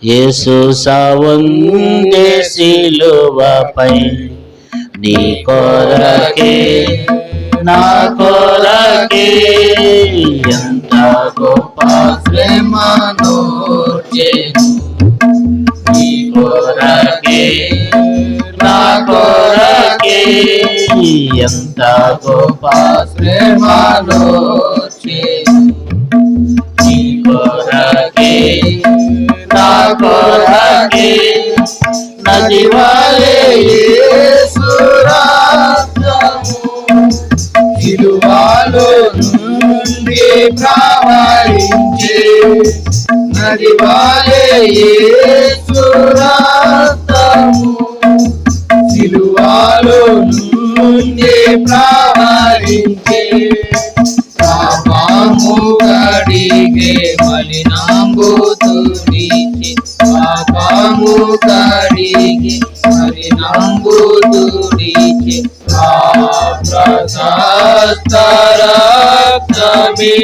యేసు సావుండే సిలువపై నీ కొరకే నా కొరకే ఎంత గొప్ప శ్రమనోర్చెను నీ కొరకే నా కొరకే ఎంత గొప్ప శ్రమనోర్చెను నీ కొరకే నా కొరకే నదివాలే యేసు రక్తము సిలువలో నుండి ప్రవహించే నదివాలే యేసు రక్తము సిలువలో నుండి ప్రవహించే పాపము కడిగే మలినాంబు తుడిచి పాపము కడిగే మలినాంబు తుడిచి ప్రశస్త రక్తమే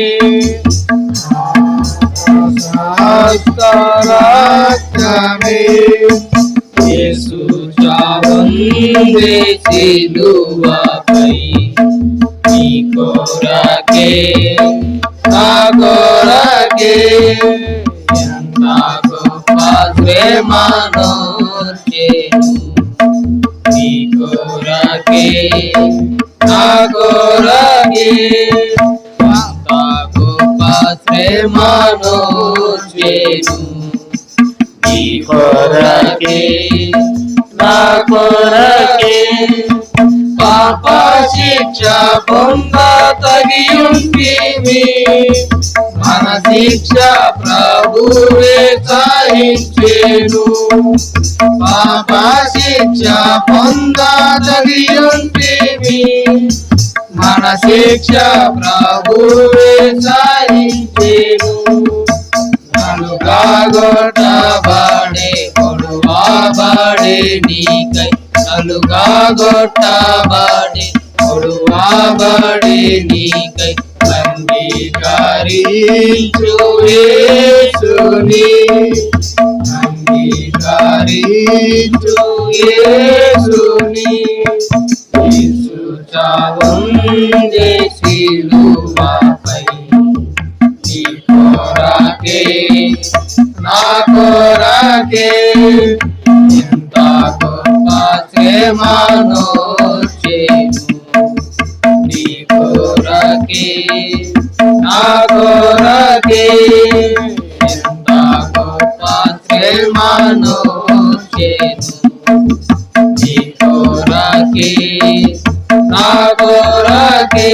యేసు చావుండే సిలువపై నీ కొరకే నా కొరకే ఎంత గొప్ప శ్రమనోర్చెను నీ కొరకే నా కొరకే ఎంత గొప్ప శ్రమనోర్చెను నీ కొరకే నా కొరకే పాప శిక్ష పొంద తగియుంటివి మన శిక్ష ప్రభువే సహించెను పాప శిక్ష పొంద తగియుంటివి మన శిక్ష ప్రభువే సహించెను నలుగా గొట్టబడే పొడువాబడే నీకై నలుగా గొట్టబడే పొడువాబడే నీకై అంగీకరించు యేసుని అంగీకరించు యేసుని యేసు చావుండే సిలువపై నీ కొరకే నా కొరకే ఎంత గొప్ప శ్రమనోర్చెను నీ కొరకే నా కొరకే ఎంత గొప్ప శ్రమనోర్చెను నీ కొరకే నా కొరకే.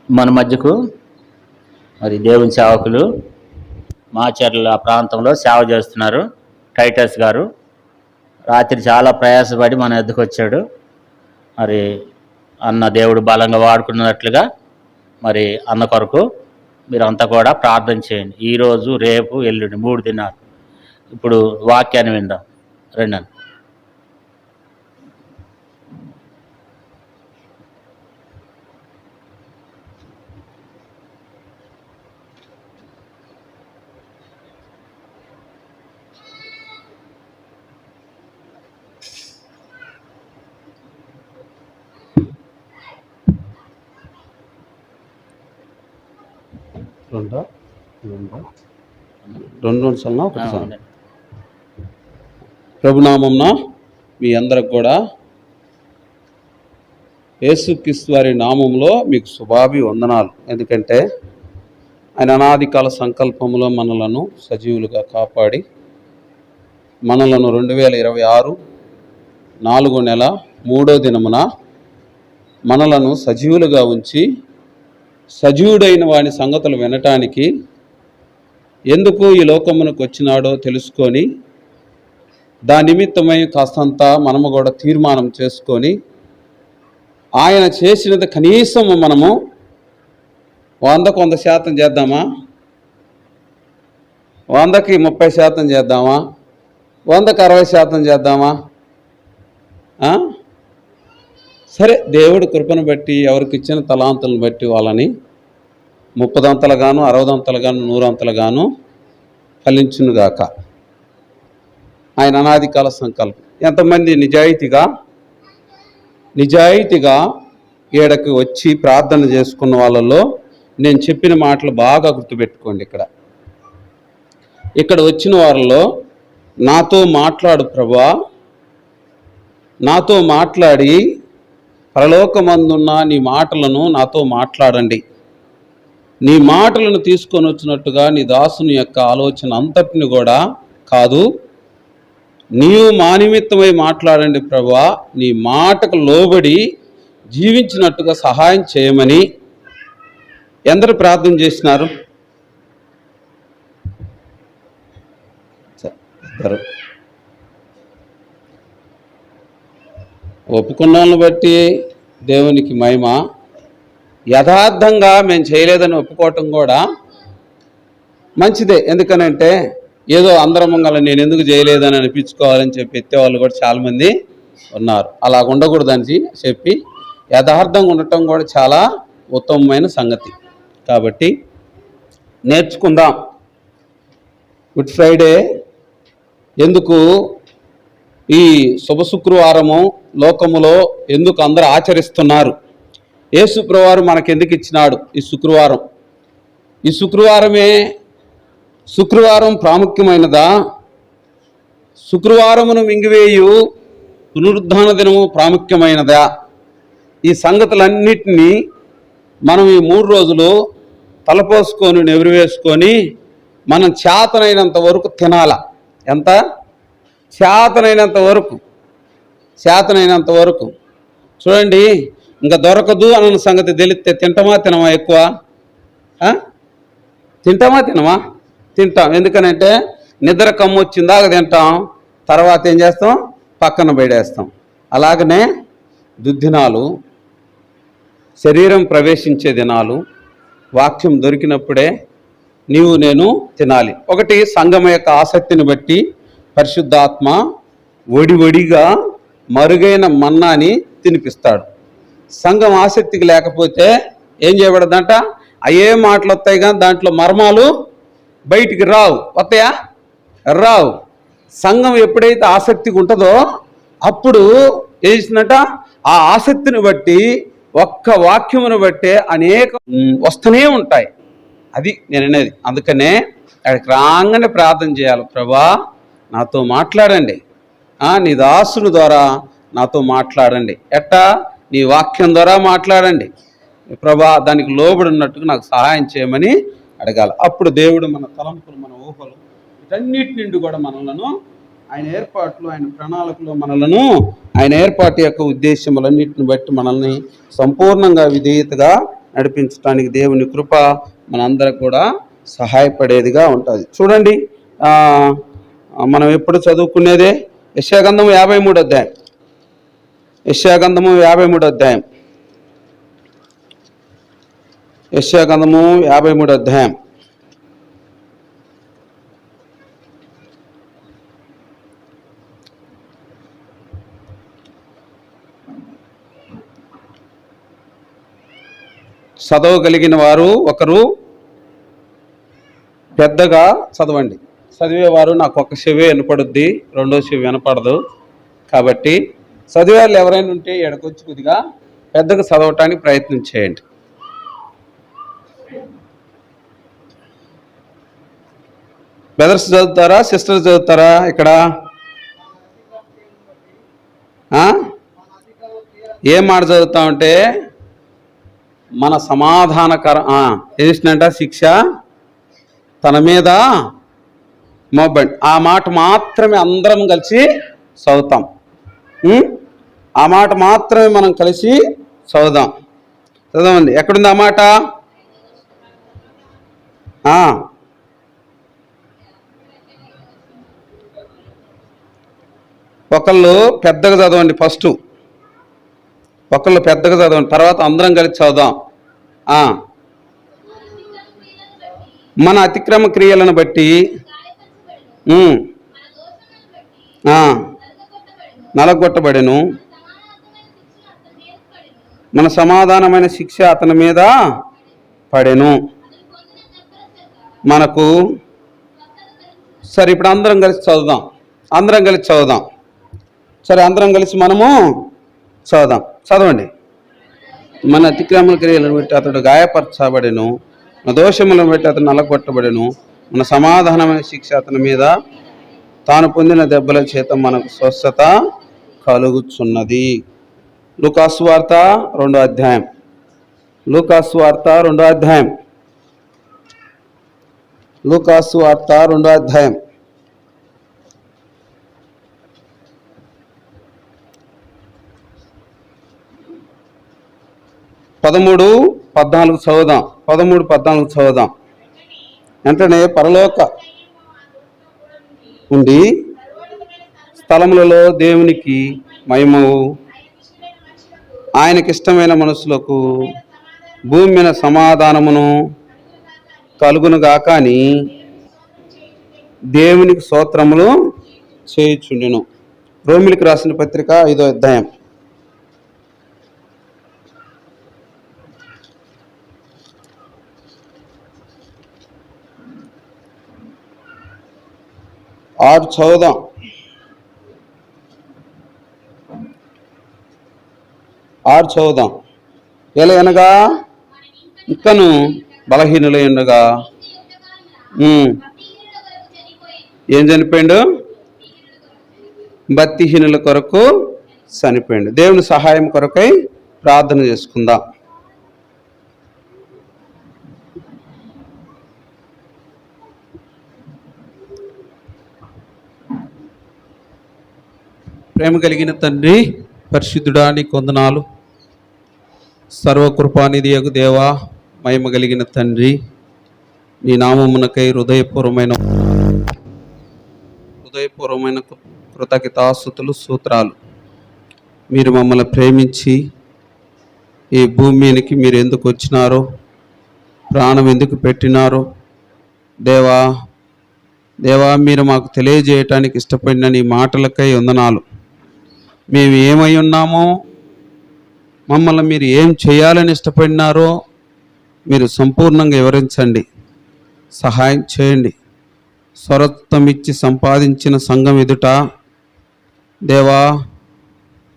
మన మధ్యకు మరి దేవుని సేవకులు మాచర్ల ప్రాంతంలో సేవ చేస్తున్నారు. టైటస్ గారు రాత్రి చాలా ప్రయాసపడి మన ఎద్దుకు వచ్చాడు. మరి అన్న దేవుడు బలంగా వాడుకున్నట్లుగా మరి అన్న కొరకు మీరంతా కూడా ప్రార్థన చేయండి. ఈరోజు రేపు ఎల్లుండి 3 దినాలు. ఇప్పుడు వాక్యాన్ని విందాం రండి. రెండు సార్లు ఒకటి సార్. ప్రభునామంన మీ అందరికి కూడా యేసుక్రీస్తు వారి నామంలో మీకు శుభాభి వందనాలు. ఎందుకంటే ఆయన అనాది కాల సంకల్పంలో మనలను సజీవులుగా కాపాడి మనలను 2026 4వ నెల 3వ దినమున మనలను సజీవులుగా ఉంచి సజీవుడైన వాని సంగతులు వినటానికి ఎందుకు ఈ లోకమునకు వచ్చినాడో తెలుసుకొని దాని నిమిత్తమై కాస్తంత మనము కూడా తీర్మానం చేసుకొని ఆయన చేసినది కనీసం మనము 100కు 100% చేద్దామా, 100కి 30% చేద్దామా, 100కి 60% చేద్దామా, ఆ? సరే, దేవుడి కృపను బట్టి ఎవరికి ఇచ్చిన తలాంతులను బట్టి వాళ్ళని 30 60 100 ఫలించునుగాక. ఆయన అనాది కాల సంకల్పం. ఎంతమంది నిజాయితీగా ఈడకి వచ్చి ప్రార్థన చేసుకున్న వాళ్ళలో నేను చెప్పిన మాటలు బాగా గుర్తుపెట్టుకోండి. ఇక్కడ వచ్చిన వారిలో నాతో మాట్లాడు ప్రభువా, నాతో మాట్లాడి పరలోకమందున్న నీ మాటలను నాతో మాట్లాడండి, నీ మాటలను తీసుకొని వచ్చినట్టుగా నీ దాసుని యొక్క ఆలోచన అంతటిని కూడా కాదు, నీవు మా నిమిత్తమై మాట్లాడండి ప్రభువా, నీ మాటకు లోబడి జీవించినట్టుగా సహాయం చేయమని ఎందరు ప్రార్థన చేసినారు? ఒప్పుకున్న వాళ్ళని బట్టి దేవునికి మహిమ. యథార్థంగా మేము చేయలేదని ఒప్పుకోవటం కూడా మంచిదే. ఎందుకనంటే ఏదో అందరం మంగళ నేను ఎందుకు చేయలేదని అనిపించుకోవాలని చెప్పి ఎత్తేవాళ్ళు కూడా చాలామంది ఉన్నారు. అలా ఉండకూడదని చెప్పి యథార్థంగా ఉండటం కూడా చాలా ఉత్తమమైన సంగతి. కాబట్టి నేర్చుకుందాం. గుడ్ ఫ్రైడే ఎందుకు ఈ శుభ శుక్రవారము లోకములో ఎందుకు అందరూ ఆచరిస్తున్నారు? యేసు ప్రభువారు మనకెందుకు ఇచ్చినాడు ఈ శుక్రవారం? ఈ శుక్రవారం ప్రాముఖ్యమైనదా? శుక్రవారమును మింగివేయు పునరుద్ధాన దినము ప్రాముఖ్యమైనదా? ఈ సంగతులన్నిటినీ మనం ఈ 3 రోజులు తలపోసుకొని నెవరు వేసుకొని మనం చేతనైనంత వరకు తినాల. ఎంత? చేతనైనంత వరకు. చూడండి, ఇంకా దొరకదు అన్న సంగతి తెలిస్తే తినమా ఎక్కువ? తింటాం. ఎందుకనంటే నిద్ర కమ్ము వచ్చిందాక తింటాం, తర్వాత ఏం చేస్తాం? పక్కన బయటేస్తాం. అలాగనే దుద్దినాలు, శరీరం ప్రవేశించే దినాలు, వాక్యం దొరికినప్పుడే నీవు నేను తినాలి. ఒకటి, సంఘం యొక్క ఆసక్తిని బట్టి పరిశుద్ధాత్మ ఒడిగా మరుగైన మన్నాని తినిపిస్తాడు. సంఘం ఆసక్తికి లేకపోతే ఏం చేయబడదంట? అయ్యే మాటలు వస్తాయి కానీ దాంట్లో మర్మాలు బయటికి వస్తాయా? రావు. సంఘం ఎప్పుడైతే ఆసక్తిగా ఉంటుందో అప్పుడు చేసినట్ట ఆ ఆసక్తిని బట్టి ఒక్క వాక్యమును బట్టే అనేక వస్తూనే ఉంటాయి. అది నేను అనేది. అందుకనే అక్కడికి రాగానే ప్రార్థన చేయాలి. ప్రభా, నాతో మాట్లాడండి, నీ దాసుని ద్వారా నాతో మాట్లాడండి. ఎట్టా? నీ వాక్యం ద్వారా మాట్లాడండి ప్రభా, దానికి లోబడి ఉన్నట్టుగా నాకు సహాయం చేయమని అడగాలి. అప్పుడు దేవుడు మన తలంపులు, మన ఊహలు, వీటన్నిటి నుండి కూడా మనలను ఆయన ఏర్పాట్లు, ఆయన ప్రణాళికలు, మనలను ఆయన ఏర్పాటు యొక్క ఉద్దేశములన్నిటిని బట్టి మనల్ని సంపూర్ణంగా విధేయతగా నడిపించడానికి దేవుని కృప మనందరికి కూడా సహాయపడేదిగా ఉంటుంది. చూడండి, మనం ఎప్పుడు చదువుకునేదే యెషయాగ్రంథము 53వ అధ్యాయం. యెషయాగ్రంథము 53వ అధ్యాయం. యెషయాగ్రంథము 53వ అధ్యాయం. చదవగలిగిన వారు ఒకరు పెద్దగా చదవండి. చదివేవారు నాకు ఒక చెవి వినపడుద్ది, రెండో చెవి వినపడదు. కాబట్టి చదివేవాళ్ళు ఎవరైనా ఉంటే ఎడకొచ్చి కొద్దిగా పెద్దగా చదవటానికి ప్రయత్నం చేయండి. బ్రదర్స్ చదువుతారా, సిస్టర్స్ చదువుతారా? ఇక్కడ ఏం మాట చదువుతామంటే మన సమాధానకర చేసినట్ట శిక్ష తన మీద మోబండి. ఆ మాట మాత్రమే అందరం కలిసి చదువుతాం. ఆ మాట మాత్రమే మనం కలిసి చదువుదాం. చదవండి. ఎక్కడుంది ఆ మాట? ఒకళ్ళు పెద్దగా చదవండి. ఫస్ట్ ఒకళ్ళు పెద్దగా చదవండి, తర్వాత అందరం కలిసి చదువుదాం. మన అతిక్రమ క్రియలను బట్టి నలగొట్టబడెను, మన సమాధానమైన శిక్ష అతని మీద పడెను. మనకు సరే, ఇప్పుడు అందరం కలిసి చదువుదాం. సరే, అందరం కలిసి మనము చదవండి. మన అతిక్రమణ క్రియలను బట్టి అతడు గాయపరచబడెను, మన దోషములను బట్టి అతను నలగొట్టబడెను. మన సమాధానమైన శిక్ష అతని మీద, తాను పొందిన దెబ్బల చేత మనకు స్వస్థత కలుగుచున్నది. లూకాసు వార్త 2వ అధ్యాయం. 13-14 చదువుదాం. వెంటనే పరలోక ఉండి స్థలములలో దేవునికి మహిమవు, ఆయనకిష్టమైన మనుషులకు భూమి మీద సమాధానమును కలుగునుగాక అని దేవునికి స్తోత్రములు చేయుచుండెను. రోమిలికి రాసిన పత్రిక 5వ అధ్యాయం. చదువుదాం. ఎలా అనగా ఇంకను బలహీనులు ఉండగా ఏం చనిపోయిండు? భక్తిహీనుల కొరకు చనిపోయిండు. దేవుని సహాయం కొరకై ప్రార్థన చేసుకుందాం. ప్రేమ కలిగిన తండ్రి, పరిశుద్ధుడా, నీకు వందనాలు. సర్వకృపానిధి యగు దేవా, మహిమ కలిగిన తండ్రి, నీ నామమునకై హృదయపూర్వమైన కృతజ్ఞతాస్తుతులు, స్తోత్రాలు. మీరు మమ్మల్ని ప్రేమించి ఈ భూమి మీదకి మీరు ఎందుకు వచ్చినారో, ప్రాణం ఎందుకు పెట్టినారో దేవా, మీరు మాకు తెలియజేయటానికి ఇష్టపడిన నీ మాటలకై వందనాలు. మేము ఏమై ఉన్నామో, మమ్మల్ని మీరు ఏం చేయాలని ఇష్టపడినారో మీరు సంపూర్ణంగా వివరించండి, సహాయం చేయండి. స్వరత్వమిచ్చి సంపాదించిన సంఘం ఎదుట దేవా,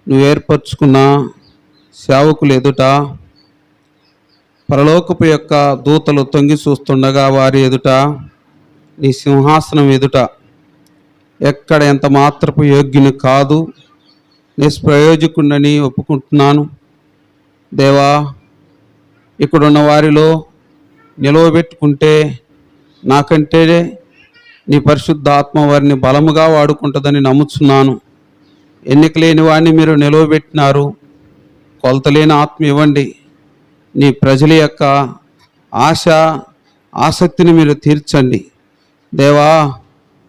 నువ్వు ఏర్పరచుకున్న సేవకులు ఎదుట, పరలోకపు యొక్క దూతలు తొంగి చూస్తుండగా వారి ఎదుట, నీ సింహాసనం ఎదుట ఎక్కడ ఎంత మాత్రపు యోగ్యుని కాదు, నిష్ప్రయోజకుడని ఒప్పుకుంటున్నాను దేవా. ఇక్కడున్న వారిలో నిలవబెట్టుకుంటే నాకంటే నీ పరిశుద్ధ ఆత్మ వారిని బలముగా వాడుకుంటుందని నమ్ముచున్నాను. ఎన్నిక లేని వాడిని మీరు నిలవబెట్టినారు, కొలతలేని ఆత్మ ఇవ్వండి. నీ ప్రజల యొక్క ఆసక్తిని మీరు తీర్చండి దేవా.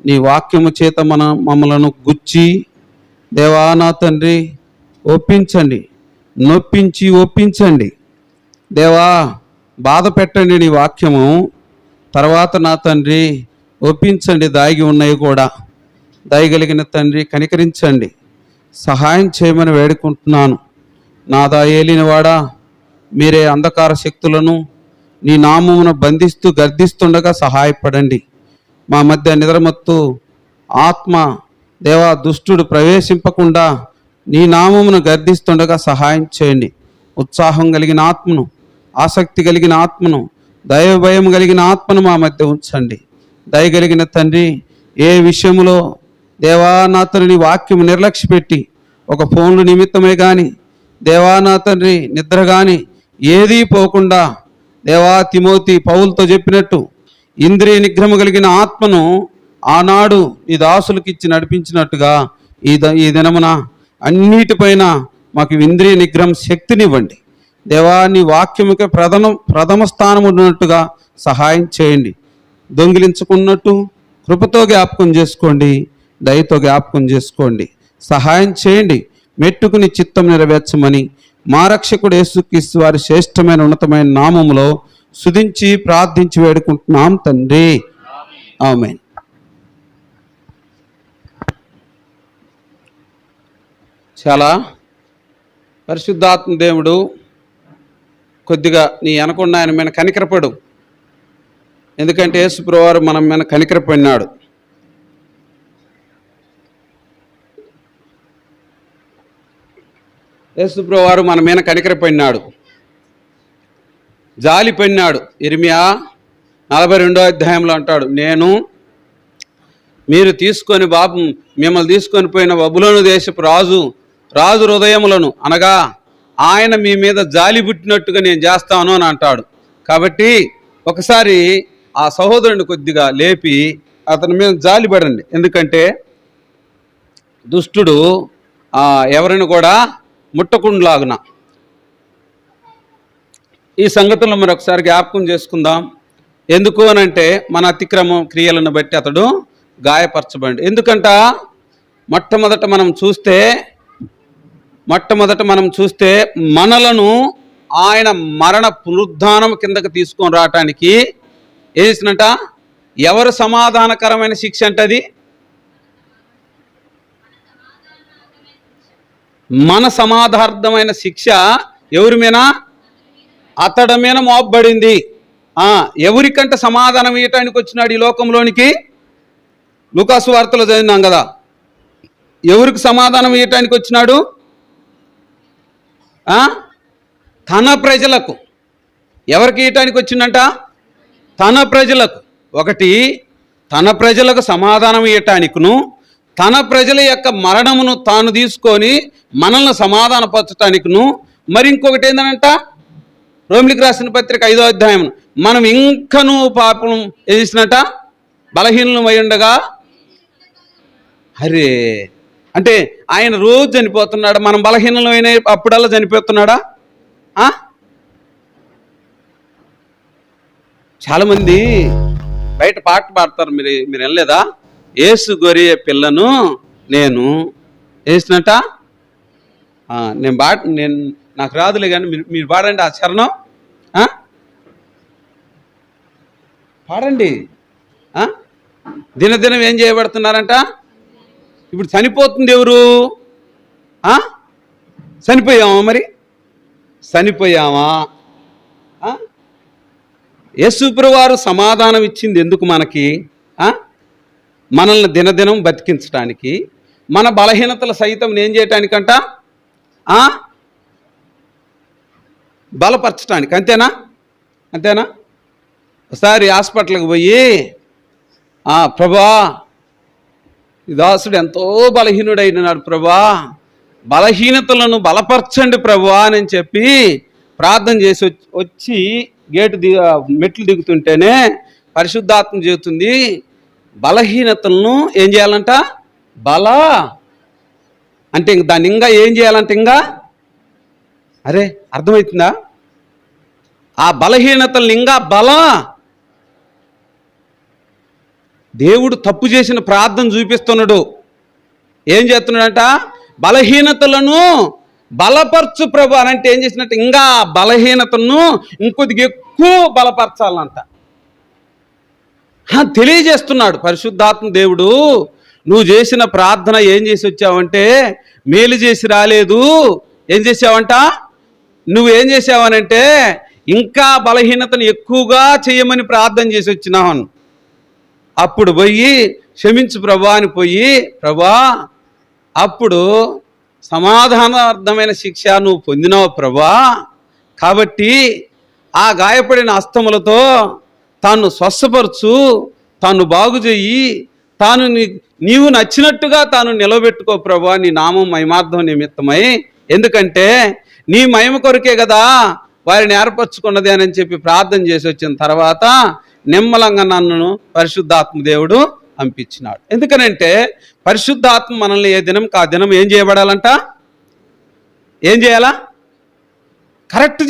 నీ వాక్యము చేత మమ్మలను గుచ్చి దేవా నా తండ్రి ఒప్పించండి, నొప్పించి ఒప్పించండి దేవా. బాధ పెట్టండి నీ వాక్యము, తర్వాత నా తండ్రి ఒప్పించండి. దాగి ఉన్నాయి కూడా దయగలిగిన తండ్రి కనికరించండి, సహాయం చేయమని వేడుకుంటున్నాను. నాదా ఏలినవాడా, మీరే అంధకార శక్తులను నీ నామమును బంధిస్తూ గర్దిస్తుండగా సహాయపడండి. మా మధ్య నిద్రమత్తు ఆత్మ దేవా దుష్టుడు ప్రవేశింపకుండా నీ నామమును గర్దిస్తుండగా సహాయం చేయండి. ఉత్సాహం కలిగిన ఆత్మను, ఆసక్తి కలిగిన ఆత్మను, దైవ భయం కలిగిన ఆత్మను మా మధ్య ఉంచండి. దయగలిగిన తండ్రి, ఏ విషయంలో దేవా నా తండ్రి వాక్యం నిర్లక్ష్యపెట్టి ఒక ఫోన్లు నిమిత్తమే కానీ దేవా నా తండ్రి నిద్ర కానీ ఏదీ పోకుండా దేవా తిమోతి పౌలుతో చెప్పినట్టు ఇంద్రియ నిగ్రహం కలిగిన ఆత్మను ఆనాడు ఈ దాసులకు ఇచ్చి నడిపించినట్టుగా ఈ దినమున అన్నిటిపైన మాకు ఇంద్రియ నిగ్రహం శక్తినివ్వండి దేవా. నీ వాక్యముకే ప్రథమ స్థానం ఉన్నట్టుగా సహాయం చేయండి. దొంగిలించుకున్నట్టు కృపతో జ్ఞాపకం చేసుకోండి, దయతో జ్ఞాపకం చేసుకోండి, సహాయం చేయండి. మెట్టుకుని చిత్తం నెరవేర్చమని మా రక్షకుడు యేసుక్రీస్తు వారి శ్రేష్టమైన ఉన్నతమైన నామములో స్తుతించి ప్రార్థించి వేడుకుంటున్నాం తండ్రి, ఆమేన్. చాలా పరిశుద్ధాత్మ దేవుడు కొద్దిగా నీ అనకుండా ఆయన మీద కనికరపడు. ఎందుకంటే యేసుప్రభువారు మనం మీద కనికరపడినాడు. యేసుప్రభువారు మన మీద కనికరపడినాడు, జాలి పడినాడు. ఇర్మియా 42వ అధ్యాయంలో అంటాడు, మీరు తీసుకొని మిమ్మల్ని తీసుకొని పోయిన బబులోను దేశపు రాజు హృదయములను అనగా ఆయన మీ మీద జాలి పుట్టినట్టుగా నేను చేస్తాను అని అంటాడు. కాబట్టి ఒకసారి ఆ సహోదరుని కొద్దిగా లేపి అతని మీద జాలి పడండి. ఎందుకంటే దుష్టుడు ఎవరిని కూడా ముట్టకుండాలాగున. ఈ సంగతులను మరొకసారి జ్ఞాపకం చేసుకుందాం. ఎందుకు అనంటే మన అతిక్రమం క్రియలను బట్టి అతడు గాయపరచబడి. ఎందుకంట మొట్టమొదట మనం చూస్తే మనలను ఆయన మరణ పునరుద్ధానం కిందకి తీసుకొని రావటానికి ఏం చేసినట? ఎవరు సమాధానకరమైన శిక్ష అంటది? మన సమాధార్థమైన శిక్ష ఎవరి మీద? అతడి మీద మోపబడింది. ఎవరికంటే సమాధానం ఇవ్వటానికి వచ్చినాడు ఈ లోకంలోనికి? లూకాసు వార్తలో చదివినాం కదా. ఎవరికి సమాధానం ఇవ్వటానికి వచ్చినాడు? తన ప్రజలకు. ఎవరికి ఇవ్వటానికి వచ్చిందంట? తన ప్రజలకు. ఒకటి, తన ప్రజలకు సమాధానం ఇవ్వటానికిను, తన ప్రజల యొక్క మరణమును తాను తీసుకొని మనల్ని సమాధానపరచటానికిను, మరి ఇంకొకటి ఏంటంట, రోమిలికి రాసిన పత్రిక 5వ అధ్యాయం, మనం ఇంకనూ పాపం చేసినట బలహీనమై ఉండగా. అరే అంటే ఆయన రోజు చనిపోతున్నాడు, మనం బలహీనమైన అప్పుడల్లా చనిపోతున్నాడా? చాలామంది బయట పాట పాడతారు, మీరు వెళ్ళలేదా? ఏసు గొర్రె పిల్లను నేను వేసినట్ట. నేను నాకు రాదులే కానీ మీరు పాడండి ఆ చరణం. పాడండి. దినదినం ఏం చేయబడుతున్నారంట? ఇప్పుడు చనిపోతుంది ఎవరు? చనిపోయామా? మరి చనిపోయామా? యేసుప్రభువారు సమాధానం ఇచ్చింది ఎందుకు మనకి? మనల్ని దినదినం బతికించడానికి, మన బలహీనతల సైతం ఏం చేయటానికంట? బలపరచడానికి. అంతేనా? ఒకసారి హాస్పిటల్కి పోయి, ప్రభా ఈ దాసుడు ఎంతో బలహీనుడైనాడు ప్రభా, బలహీనతలను బలపరచండి ప్రభా అని చెప్పి ప్రార్థన చేసి వచ్చి మెట్లు దిగుతుంటేనే పరిశుద్ధాత్మ చెబుతుంది, బలహీనతలను ఏం చేయాలంట? అంటే దాన్ని ఇంకా ఏం చేయాలంటే అరే అర్థమవుతుందా? ఆ బలహీనతలను ఇంకా దేవుడు తప్పు చేసిన ప్రార్థన చూపిస్తున్నాడు. ఏం చేస్తున్నాడంట? బలహీనతలను బలపరచు ప్రభు అని అంటే ఏం చేసినట్టు? ఇంకా బలహీనతను ఇంకొద్దిగా ఎక్కువ బలపరచాలంట తెలియజేస్తున్నాడు పరిశుద్ధాత్మ దేవుడు. నువ్వు చేసిన ప్రార్థన ఏం చేసి వచ్చావంటే మేలు చేసి రాలేదు. ఏం చేసావంట? నువ్వేం చేసావనంటే ఇంకా బలహీనతను ఎక్కువగా చేయమని ప్రార్థన చేసి వచ్చినావను. అప్పుడు పోయి క్షమించు ప్రభా అని పోయి, ప్రభా అప్పుడు సమాధానార్థమైన శిక్ష నువ్వు పొందినావు ప్రభా, కాబట్టి ఆ గాయపడిన హస్తములతో తాను స్వస్థపరచు, తాను బాగు చెయ్యి, నీవు నచ్చినట్టుగా తాను నిలబెట్టుకో ప్రభా, నీ నామం మహిమార్థం నిమిత్తమై. ఎందుకంటే నీ మహిమ కొరకే కదా వారిని ఏర్పరచుకున్నది అని చెప్పి ప్రార్థన చేసి వచ్చిన తర్వాత నిమ్మలంగా నన్ను పరిశుద్ధాత్మ దేవుడు పంపించినాడు. ఎందుకనంటే పరిశుద్ధాత్మ మనల్ని ఏ దినంకి ఆ దినం ఏం చేయబడాలంట? ఏం చేయాలా? కరెక్ట్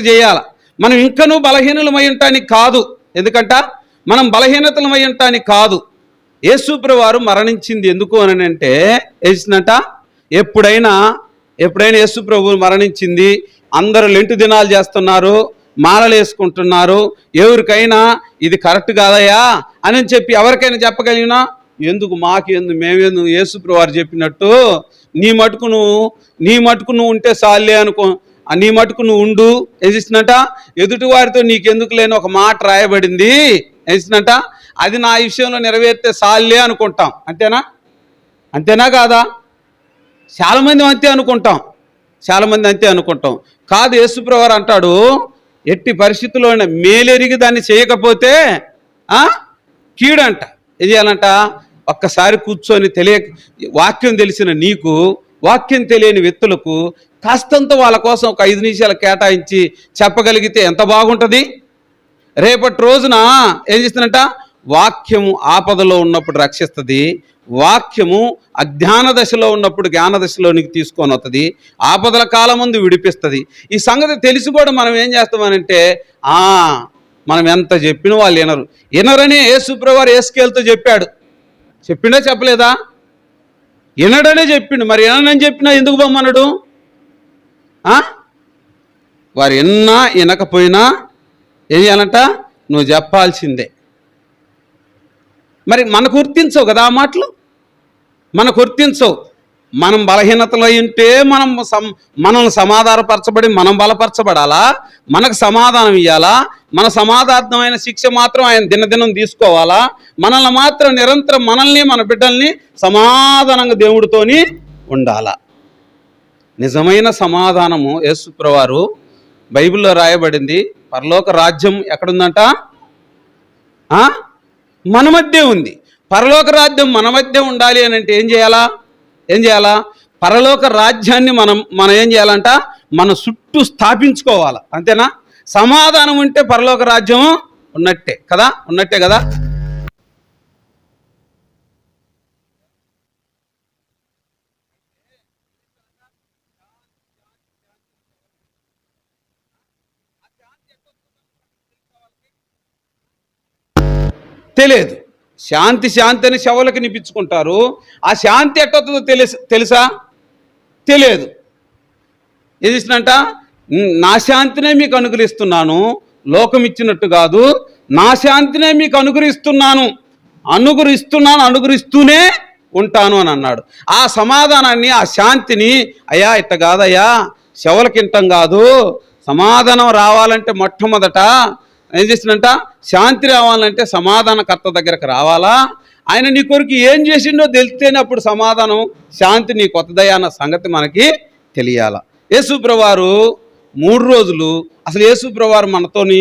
చేయాలా. మనం ఇంకనూ బలహీనులమై ఉంటానికి కాదు. ఎందుకంట మనం బలహీనతలమై ఉంటానికి కాదు. యేసుప్రభువారు మరణించింది ఎందుకు అని అంటే వేసినట్ట, ఎప్పుడైనా యేసుప్రభు మరణించింది, అందరూ లెంటు దినాలు చేస్తున్నారు, మాలలు వేసుకుంటున్నారు, ఎవరికైనా ఇది కరెక్ట్ కాదయ్యా అని చెప్పి ఎవరికైనా చెప్పగలిగినా, మేమెందుకు యేసుప్రభువారు చెప్పినట్టు నీ మటుకు నువ్వు ఉంటే చాలే నీ మటుకు నువ్వు ఉండు. ఏం చేసినట, ఎదుటి వారితో నీకెందుకు లేని ఒక మాట రాయబడింది. ఏం చేసినట, అది నా విషయంలో నెరవేరితే సాల్లే అనుకుంటాం. అంతేనా? అంతేనా కాదా? చాలామంది అంతే అనుకుంటాం, చాలామంది అంతే అనుకుంటాం. కాదు, యేసుప్రభువారు అంటాడు, ఎట్టి పరిస్థితుల్లో మేలెరిగి దాన్ని చేయకపోతే కీడంట. ఏం చేయాలంట, ఒక్కసారి కూర్చొని వాక్యం తెలిసిన నీకు, వాక్యం తెలియని వ్యక్తులకు కాస్తంత వాళ్ళ కోసం ఒక 5 నిమిషాలు కేటాయించి చెప్పగలిగితే ఎంత బాగుంటుంది. రేపటి రోజున ఏం చేస్తుందంట, వాక్యము ఆపదలో ఉన్నప్పుడు రక్షిస్తుంది, వాక్యము అజ్ఞాన దశలో ఉన్నప్పుడు జ్ఞాన దశలోనికి తీసుకొని వస్తుంది, ఆపదల కాలం ముందు విడిపిస్తుంది. ఈ సంగతి తెలిసి కూడా మనం ఏం చేస్తామనంటే మనం ఎంత చెప్పిన వాళ్ళు వినరని యేసుప్రభువారు యేసుకేలుతో చెప్పాడు. చెప్పిండా చెప్పలేదా? వినడనే చెప్పిండు. మరి వినని చెప్పినా ఎందుకు బొమ్మన్నాడు? వారు వినకపోయినా ఏం చేయాలంట, నువ్వు చెప్పాల్సిందే. మరి మనకు గుర్తించవు కదా ఆ మాటలు, మనకు గుర్తించవు. మనం బలహీనతలు ఉంటే మనల్ని సమాధానపరచబడి మనం బలపరచబడాలా, మనకు సమాధానం ఇవ్వాలా, మన సమాధానమైన శిక్ష మాత్రం ఆయన దినదినం తీసుకోవాలా, మనల్ని మాత్రం నిరంతరం మనల్ని మన బిడ్డల్ని సమాధానంగా దేవుడితోని ఉండాలా. నిజమైన సమాధానము యేసుప్రభువారు బైబిల్లో రాయబడింది. పరలోక రాజ్యం ఎక్కడుందంట, మన మధ్య ఉంది. పరలోక రాజ్యం మన మధ్య ఉండాలి అని అంటే ఏం చేయాలా? పరలోక రాజ్యాన్ని మనం ఏం చేయాలంట, మన చుట్టూ స్థాపించుకోవాలా. అంతేనా? సమాధానం ఉంటే పరలోక రాజ్యం ఉన్నట్టే కదా. తెలియదు. శాంతి అని శవలకు నిపించుకుంటారు. ఆ శాంతి ఎట్టవుతుందో తెలుసా? తెలియదు. ఏం చేసినంట, నా శాంతినే మీకు అనుగ్రహిస్తున్నాను, లోకం ఇచ్చినట్టు కాదు, నా శాంతినే మీకు అనుగ్రహిస్తూనే ఉంటాను అని అన్నాడు. ఆ సమాధానాన్ని, ఆ శాంతిని, అయ్యా ఇట్ట కాదయ్యా, శవలకింటం కాదు, సమాధానం రావాలంటే మొట్టమొదట ఏం చేసినంట, శాంతి రావాలంటే సమాధానకర్త దగ్గరకు రావాలా. ఆయన నీ కొరకు ఏం చేసిండో తెలిస్తేనే అప్పుడు సమాధానం, శాంతి నీ కొత్తదయ్యా అన్న సంగతి మనకి తెలియాల. యేసుప్రభువారు 3 రోజులు, అసలు యేసుప్రభువారు మనతోని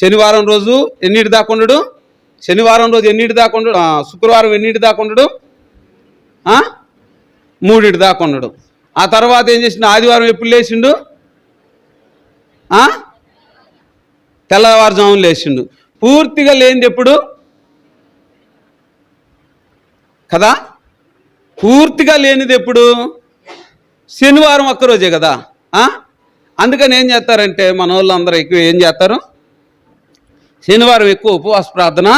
శనివారం రోజు ఎన్నిటి దాకా ఉండడు, శనివారం రోజు ఎన్నిటి దాకా ఉండడు, శుక్రవారం ఎన్నిటి దాకా ఉండడు, 3 దాకా ఉండడు. ఆ తర్వాత ఏం చేసిండు, ఆదివారం ఎప్పుడు లేచిండు, తెల్లవారుజామున లేచిండు. పూర్తిగా లేనిది ఎప్పుడు కదా, పూర్తిగా లేనిది ఎప్పుడు, శనివారం ఒక్కరోజే కదా. అందుకని ఏం చేస్తారంటే మన వాళ్ళు అందరూ ఎక్కువ ఏం చేస్తారు, శనివారం ఎక్కువ ఉపవాస ప్రార్థన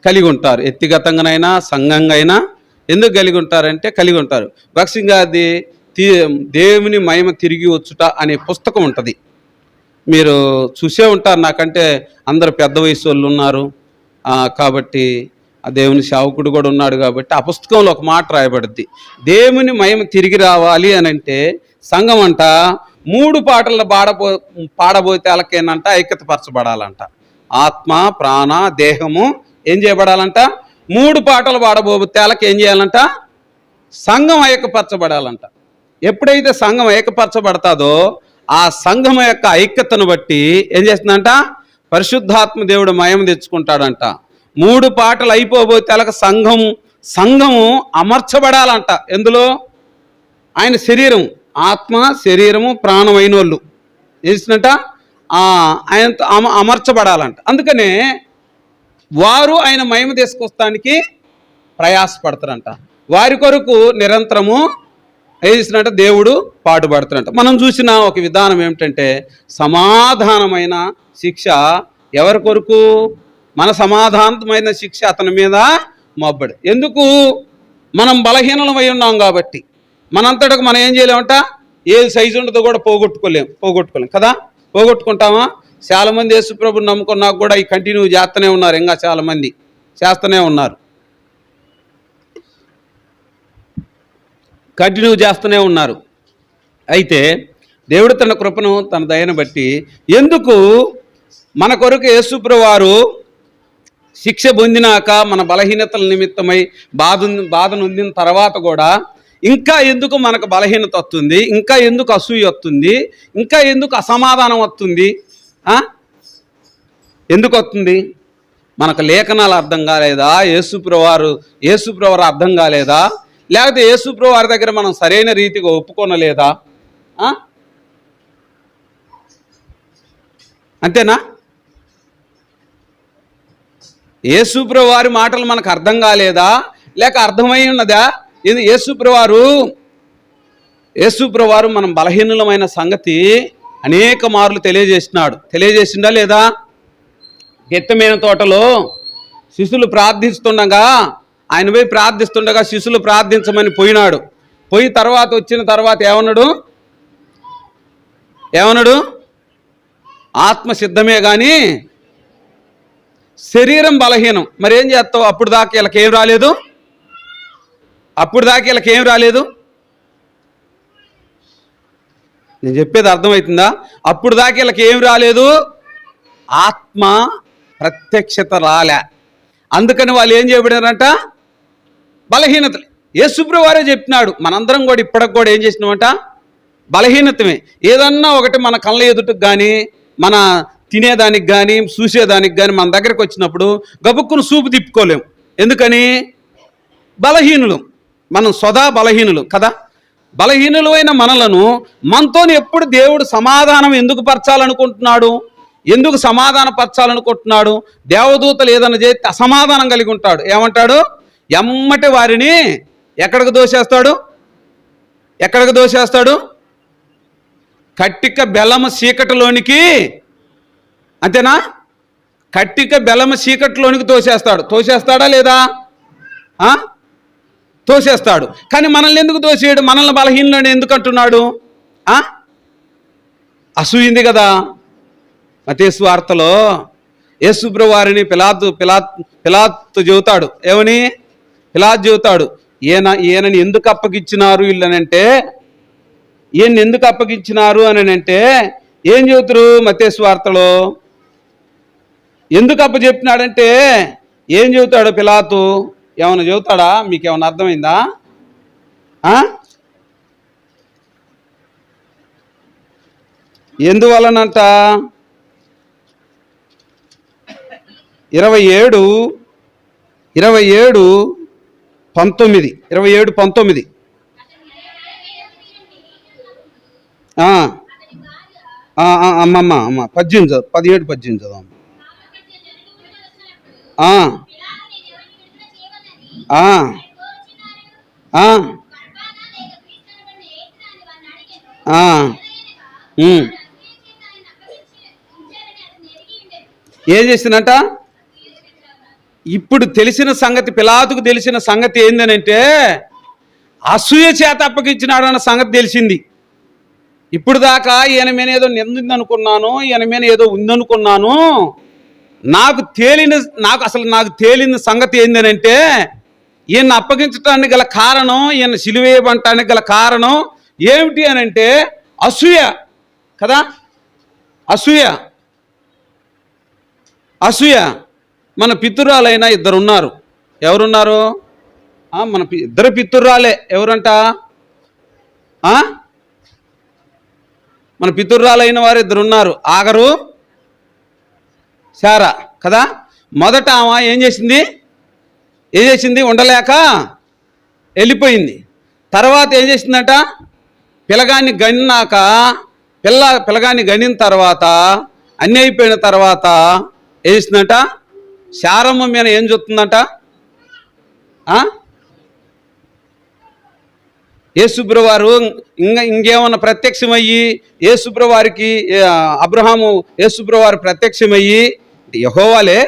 కలిగి ఉంటారు. వ్యక్తిగతంగానైనా సంఘంగా అయినా ఎందుకు కలిగి ఉంటారు. భక్సింగా అది దేవుని మహిమ తిరిగి వచ్చుట అనే పుస్తకం ఉంటుంది, మీరు చూసే ఉంటారు. నాకంటే అందరు పెద్ద వయసు వాళ్ళు ఉన్నారు కాబట్టి, ఆ దేవుని సేవకుడు కూడా ఉన్నాడు కాబట్టి ఆ పుస్తకంలో ఒక మాట రాయబడుద్ది. దేవుని మహిమ తిరిగి రావాలి అని అంటే సంఘం అంట 3 పాటలు పాడబోతే వాళ్ళకేనంట ఐక్యతపరచబడాలంట. ఆత్మ, ప్రాణ, దేహము ఏం చేయబడాలంట, 3 పాటలు పాడబోతే వాళ్ళకి ఏం చేయాలంట, సంఘం ఐక్యపరచబడాలంట. ఎప్పుడైతే సంఘం ఐక్యపరచబడతాదో ఆ సంఘం యొక్క ఐక్యతను బట్టి ఏం చేస్తుందంట, పరిశుద్ధాత్మ దేవుడు మహిమ తెచ్చుకుంటాడంట. 3 పాటలు అయిపోబోతే వాళ్ళకి సంఘము అమర్చబడాలంట. ఎందులో, ఆయన శరీరం, ఆత్మ, శరీరము, ప్రాణమైన వాళ్ళు చేసినట్ట ఆయనతో అమర్చబడాలంట. అందుకనే వారు ఆయన మహిమ తీసుకొస్తానికి ప్రయాసపడతారంట. వారి కొరకు నిరంతరము ఏం చేసినట్ట, దేవుడు పాటుపడుతున్నట్ట. మనం చూసిన ఒక విధానం ఏమిటంటే, సమాధానమైన శిక్ష ఎవరి కొరకు, మన సమాధానమైన శిక్ష అతని మీద మోపబడి. ఎందుకు, మనం బలహీనమై ఉన్నాం కాబట్టి. మనంతటకు మనం ఏం చేయలేమంట, ఏ సైజు ఉండదో కూడా పోగొట్టుకోలేం కదా. పోగొట్టుకుంటామా? చాలామంది యేసుప్రభుని నమ్ముకున్నా కూడా ఈ కంటిన్యూ చేస్తూనే ఉన్నారు, ఇంకా చాలామంది చేస్తూనే ఉన్నారు, కంటిన్యూ చేస్తూనే ఉన్నారు. అయితే దేవుడు తన కృపను తన దయను బట్టి ఎందుకు మన కొరకు యేసుప్రభువు వారు శిక్ష పొందినాక మన బలహీనతల నిమిత్తమై బాధ నొందిన తర్వాత కూడా ఇంకా ఎందుకు మనకు బలహీనత వస్తుంది, ఇంకా ఎందుకు అసూయ వస్తుంది, ఇంకా ఎందుకు అసమాధానం వస్తుంది, ఎందుకు వస్తుంది? మనకు లేఖనాలు అర్థం కాలేదా? యేసుప్రభువారు అర్థం కాలేదా? లేకపోతే యేసుప్రభువారి దగ్గర మనం సరైన రీతిగా ఒప్పుకొనలేదా? అంతేనా? యేసుప్రభువారి మాటలు మనకు అర్థం కాలేదా, లేక అర్థమై ఉన్నదా? యేసుప్రభువారు మనం బలహీనులమైన సంగతి అనేక మార్లు తెలియజేసిందా లేదా? గెత్తమైన తోటలో శిష్యులు ప్రార్థిస్తుండగా ఆయన పోయి ప్రార్థిస్తుండగా శిష్యులు ప్రార్థించమని పోయినాడు. పోయి తర్వాత వచ్చిన తర్వాత ఏమన్నాడు? ఆత్మ సిద్ధమే కానీ శరీరం బలహీనం. మరి ఏం చేస్తావు? అప్పుడు దాకా వీళ్ళకేం రాలేదు. నేను చెప్పేది అర్థమవుతుందా? అప్పుడు దాకా వీళ్ళకేం రాలేదు, ఆత్మ ప్రత్యక్షత రాలే. అందుకని వాళ్ళు ఏం చేయబడారంట? బలహీనతలు. యేసుప్రభువారే చెప్పినాడు. మనందరం కూడా ఇప్పటికి కూడా ఏం చేసినామంట? బలహీనతమే. ఏదన్నా ఒకటి మన కళ్ళ ఎదుటికి కానీ, మన తినేదానికి కానీ, చూసేదానికి కానీ మన దగ్గరకు వచ్చినప్పుడు గబుక్కును చూపు తిప్పుకోలేము. ఎందుకని? బలహీనులు. మనం సదా బలహీనులు కదా. బలహీనులు అయిన మనలను మనతో ఎప్పుడు దేవుడు సమాధానం ఎందుకు పరచాలనుకుంటున్నాడు? ఎందుకు సమాధాన పరచాలనుకుంటున్నాడు? దేవదూతలు ఏదైనా చేస్తే అసమాధానం కలిగి ఉంటాడు. ఏమంటాడు? ఎమ్మటి వారిని ఎక్కడికి దోసేస్తాడు? కట్టిక బెల్లము చీకటిలోనికి. అంతేనా? కట్టిక బెల్లము చీకటిలోనికి తోసేస్తాడా లేదా? తోసేస్తాడు. కానీ మనల్ని ఎందుకు తోసేయడు? మనల్ని బలహీనలను ఎందుకు అంటున్నాడు? అసూయింది కదా. మత్తయి సువార్తలో యేసుప్రభువారిని పిలాతు చెబుతాడు. ఏమని? పిలాతు చెబుతాడు, ఈయనని ఎందుకు అప్పగించినారు వీళ్ళనంటే, ఈయన్ని ఎందుకు అప్పగించినారు అని అంటే ఏం చెబుతారు? మత్తయి సువార్తలో ఎందుకు అప్పచెప్పినాడంటే ఏం చెబుతాడు పిలాతు? ఏమైనా చెబుతాడా? మీకు ఏమైనా అర్థమైందా? ఎందువలనంట? 27:19 అమ్మమ్మ 17-18 చదవమ్మ. ఏం చేసిందంట? ఇప్పుడు తెలిసిన సంగతి, పిలాతుకు తెలిసిన సంగతి ఏందనంటే అసూయ చేత అప్పగించినాడన్న సంగతి తెలిసింది. ఇప్పుడు దాకా ఈయన మీద ఏదో నిందిందనుకున్నాను, ఈయన మీద ఏదో ఉందనుకున్నాను. నాకు తేలిన సంగతి ఏందనంటే ఈయన అప్పగించడానికి గల కారణం, ఈయన సిలువేయబడటానికి గల కారణం ఏమిటి అనంటే అసూయ కదా. అసూయ. మన పితృరాలైన ఇద్దరున్నారు. ఎవరున్నారు? మన ఇద్దరు పితృరాలే. ఎవరంట? మన పితృరాలైన వారు ఇద్దరున్నారు, ఆగరు, శారా కదా. మొదట ఆమె ఏం చేసింది? ఉండలేక వెళ్ళిపోయింది. తర్వాత ఏం చేసిందట? పిల్లగాన్ని గనిన తర్వాత అన్నీ అయిపోయిన తర్వాత ఏం చేసిందట? శారమ్మ మీద ఏం చూస్తుందట? యేసుప్రభువారు ఇంకేమన్నా ప్రత్యక్షమయ్యి యేసుప్రభువారికి అబ్రహాము యేసుప్రభువారు ప్రత్యక్షమయ్యి, యెహోవాలే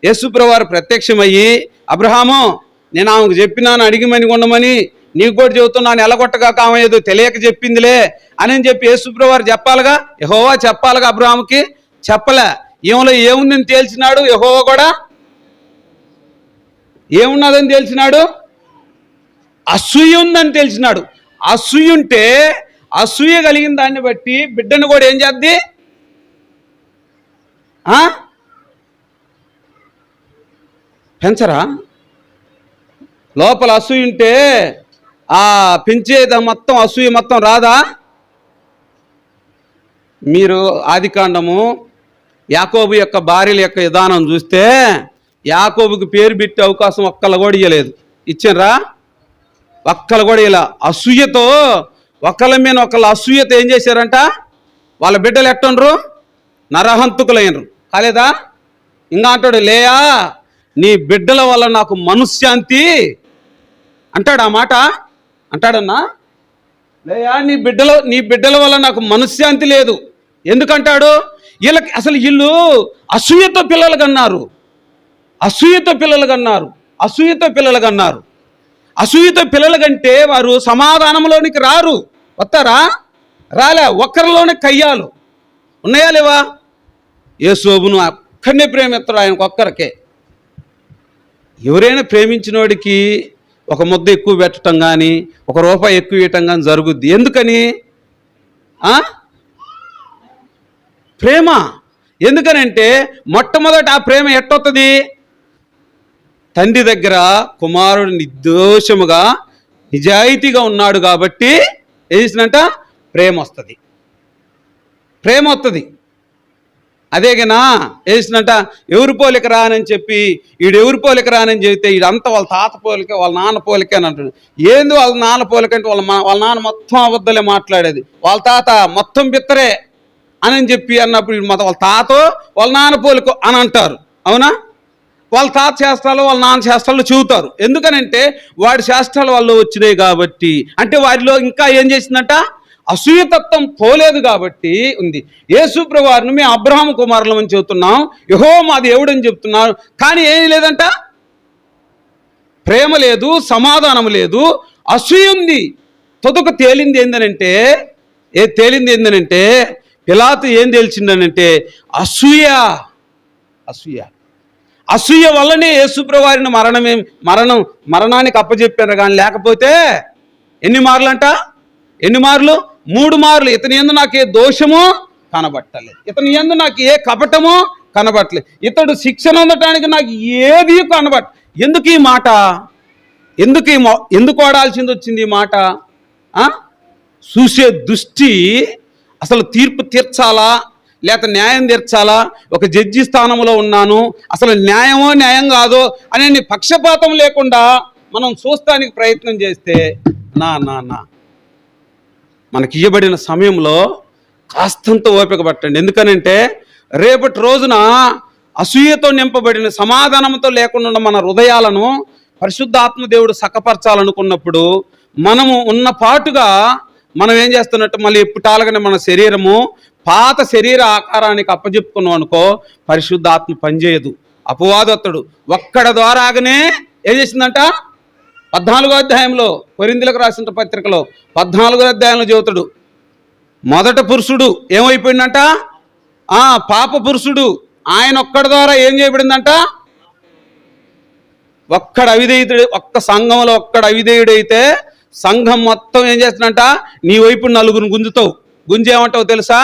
యేసుప్రభువారు ప్రత్యక్షమయ్యి, అబ్రహాము నేను ఆమెకు చెప్పినాను అడిగిమని ఉండమని, నీకు కూడా చెబుతున్నాను ఎలగొట్టగా ఆమె ఏదో తెలియక చెప్పిందిలే అని చెప్పి యేసుప్రభువారు చెప్పాలిగా, యెహోవా చెప్పాలిగా. అబ్రహాముకి చెప్పలే. ఈమెలో ఏముందని తేల్చినాడు? యెహోవా కూడా ఏమున్నదని తెలిసినాడు? అసూయ ఉందని తెలిసినాడు. అసూయ ఉంటే అసూయ కలిగిన దాన్ని బట్టి బిడ్డను కూడా ఏం చేద్ది? పెంచరా? లోపల అసూయ ఉంటే ఆ పెంచేది మొత్తం అసూయ మొత్తం రాదా? మీరు ఆదికాండము యాకోబు యొక్క భార్యల యొక్క విధానం చూస్తే యాకోబుకి పేరు పెట్టి అవకాశం ఒక్కళ్ళు కూడా ఇయ్యలేదు. ఇచ్చారా? ఒక్కళ్ళు కూడా ఇలా అసూయతో ఒకళ్ళ మీద ఒకళ్ళు అసూయతో ఏం చేశారంట? వాళ్ళ బిడ్డలు ఎట్టుండ్రు? నరహంతుకులైనరు. కాలేదా? ఇంకా అంటాడు, లేయా నీ బిడ్డల వల్ల నాకు మనశ్శాంతి అంటాడు. ఆ మాట అంటాడన్నా? లేయా నీ బిడ్డల వల్ల నాకు మనశ్శాంతి లేదు. ఎందుకంటాడు? వీళ్ళకి అసలు వీళ్ళు అసూయతో పిల్లలు కన్నారు. అసూయతో పిల్లలు కంటే వారు సమాధానంలోనికి రారు. వస్తారా? రాలే. ఒక్కరిలోనే కయ్యాలు ఉన్నాయా లేవా? యేసోబును అక్కడనే ప్రేమిస్తాడు, ఆయనకు ఒక్కరికే. ఎవరైనా ప్రేమించిన వాడికి ఒక ముద్ద ఎక్కువ పెట్టడం కానీ ఒక రూపాయి ఎక్కువ ఇవ్వటం కానీ జరుగుద్ది. ఎందుకని? ప్రేమ. ఎందుకనంటే మొట్టమొదట ఆ ప్రేమ ఎట్టొస్తుంది? తండ్రి దగ్గర కుమారుడు నిర్దోషముగా నిజాయితీగా ఉన్నాడు కాబట్టి ఏం చేసినంట? ప్రేమ వస్తుంది. అదేగనా వేసినట్ట ఎవరి పోలిక రానని చెప్పి ఎవరి పోలిక రానని చెబితే వీడంతా వాళ్ళ తాత పోలిక వాళ్ళ నాన్న పోలిక అని అంటాడు. ఏంది వాళ్ళ నాన్న పోలిక అంటే వాళ్ళ నాన్న మొత్తం అబద్ధాలే మాట్లాడేది, వాళ్ళ తాత మొత్తం బిత్తరే అని చెప్పి అన్నప్పుడు మొత్తం వాళ్ళ తాతో వాళ్ళ నాన్న పోలిక అని అంటారు. అవునా? వాళ్ళ తాత శాస్త్రాలు వాళ్ళ నాన్న శాస్త్రాలు చెబుతారు. ఎందుకనంటే వాడి శాస్త్రాలు వాళ్ళు వచ్చినాయి కాబట్టి. అంటే వారిలో ఇంకా ఏం చేసిందంట? అసూయతత్వం పోలేదు కాబట్టి ఉంది. యేసు ప్రభువారిని మేము అబ్రహాము కుమారులం అని చెబుతున్నాం, యెహోవా మా దేవుడు అని చెప్తున్నారు. కానీ ఏం లేదంట? ప్రేమ లేదు, సమాధానం లేదు, అసూయ ఉంది. తొదక తేలింది ఏందనంటే పిలాతు ఏం తేల్చిందనంటే అసూయ వల్లనే యేసు ప్రభువారిని మరణానికి అప్పచెప్పారు. కానీ లేకపోతే ఎన్ని మార్లు? 3 మార్లు. ఇతని యందు నాకు ఏ దోషము కనబట్టలేదు, ఇతని యందు నాకు ఏ కపటము కనబట్టలేదు, ఇతడు శిక్షణ అందటానికి నాకు ఏది కనబట్ట. ఎందుకు ఈ మాట? ఎందుకు వాడాల్సింది వచ్చింది ఈ మాట? చూసే దృష్టి అసలు తీర్పు తీర్చాలా లేక న్యాయం తీర్చాలా? ఒక జడ్జి స్థానంలో ఉన్నాను, అసలు న్యాయం కాదో అనే పక్షపాతం లేకుండా మనం చూస్తానికి ప్రయత్నం చేస్తే మనకి ఇవ్వబడిన సమయంలో కాస్తంత ఓపిక పట్టండి. ఎందుకనంటే రేపటి రోజున అసూయతో నింపబడిన సమాధానంతో లేకుండా ఉన్న మన హృదయాలను పరిశుద్ధాత్మ దేవుడు సక్కపరచాలనుకున్నప్పుడు మనము ఉన్న పాటుగా మనం ఏం చేస్తున్నట్టు మళ్ళీ ఎప్పుటాలుగానే మన శరీరము పాత శరీర ఆకారానికి అప్పచెప్పుకున్నాం అనుకో, పరిశుద్ధాత్మ పనిచేయదు. అపవాదొత్తడు ఒక్కడ ద్వారాగానే ఏం చేసిందంట? 14వ అధ్యాయంలో కొరింథీయులకు రాసిన పత్రికలో 14వ అధ్యాయంలో చెబుతాడు, మొదట పురుషుడు ఏమైపోయిందంట? పాప పురుషుడు. ఆయన ఒక్కడి ద్వారా ఏం చేయబడిందంట? ఒక్క సంఘంలో ఒక్కడు అవిధేయుడైతే సంఘం మొత్తం ఏం చేస్తున్నట్ట? నీ వైపు 4 గుంజుతావు. గుంజేమంటావు తెలుసా?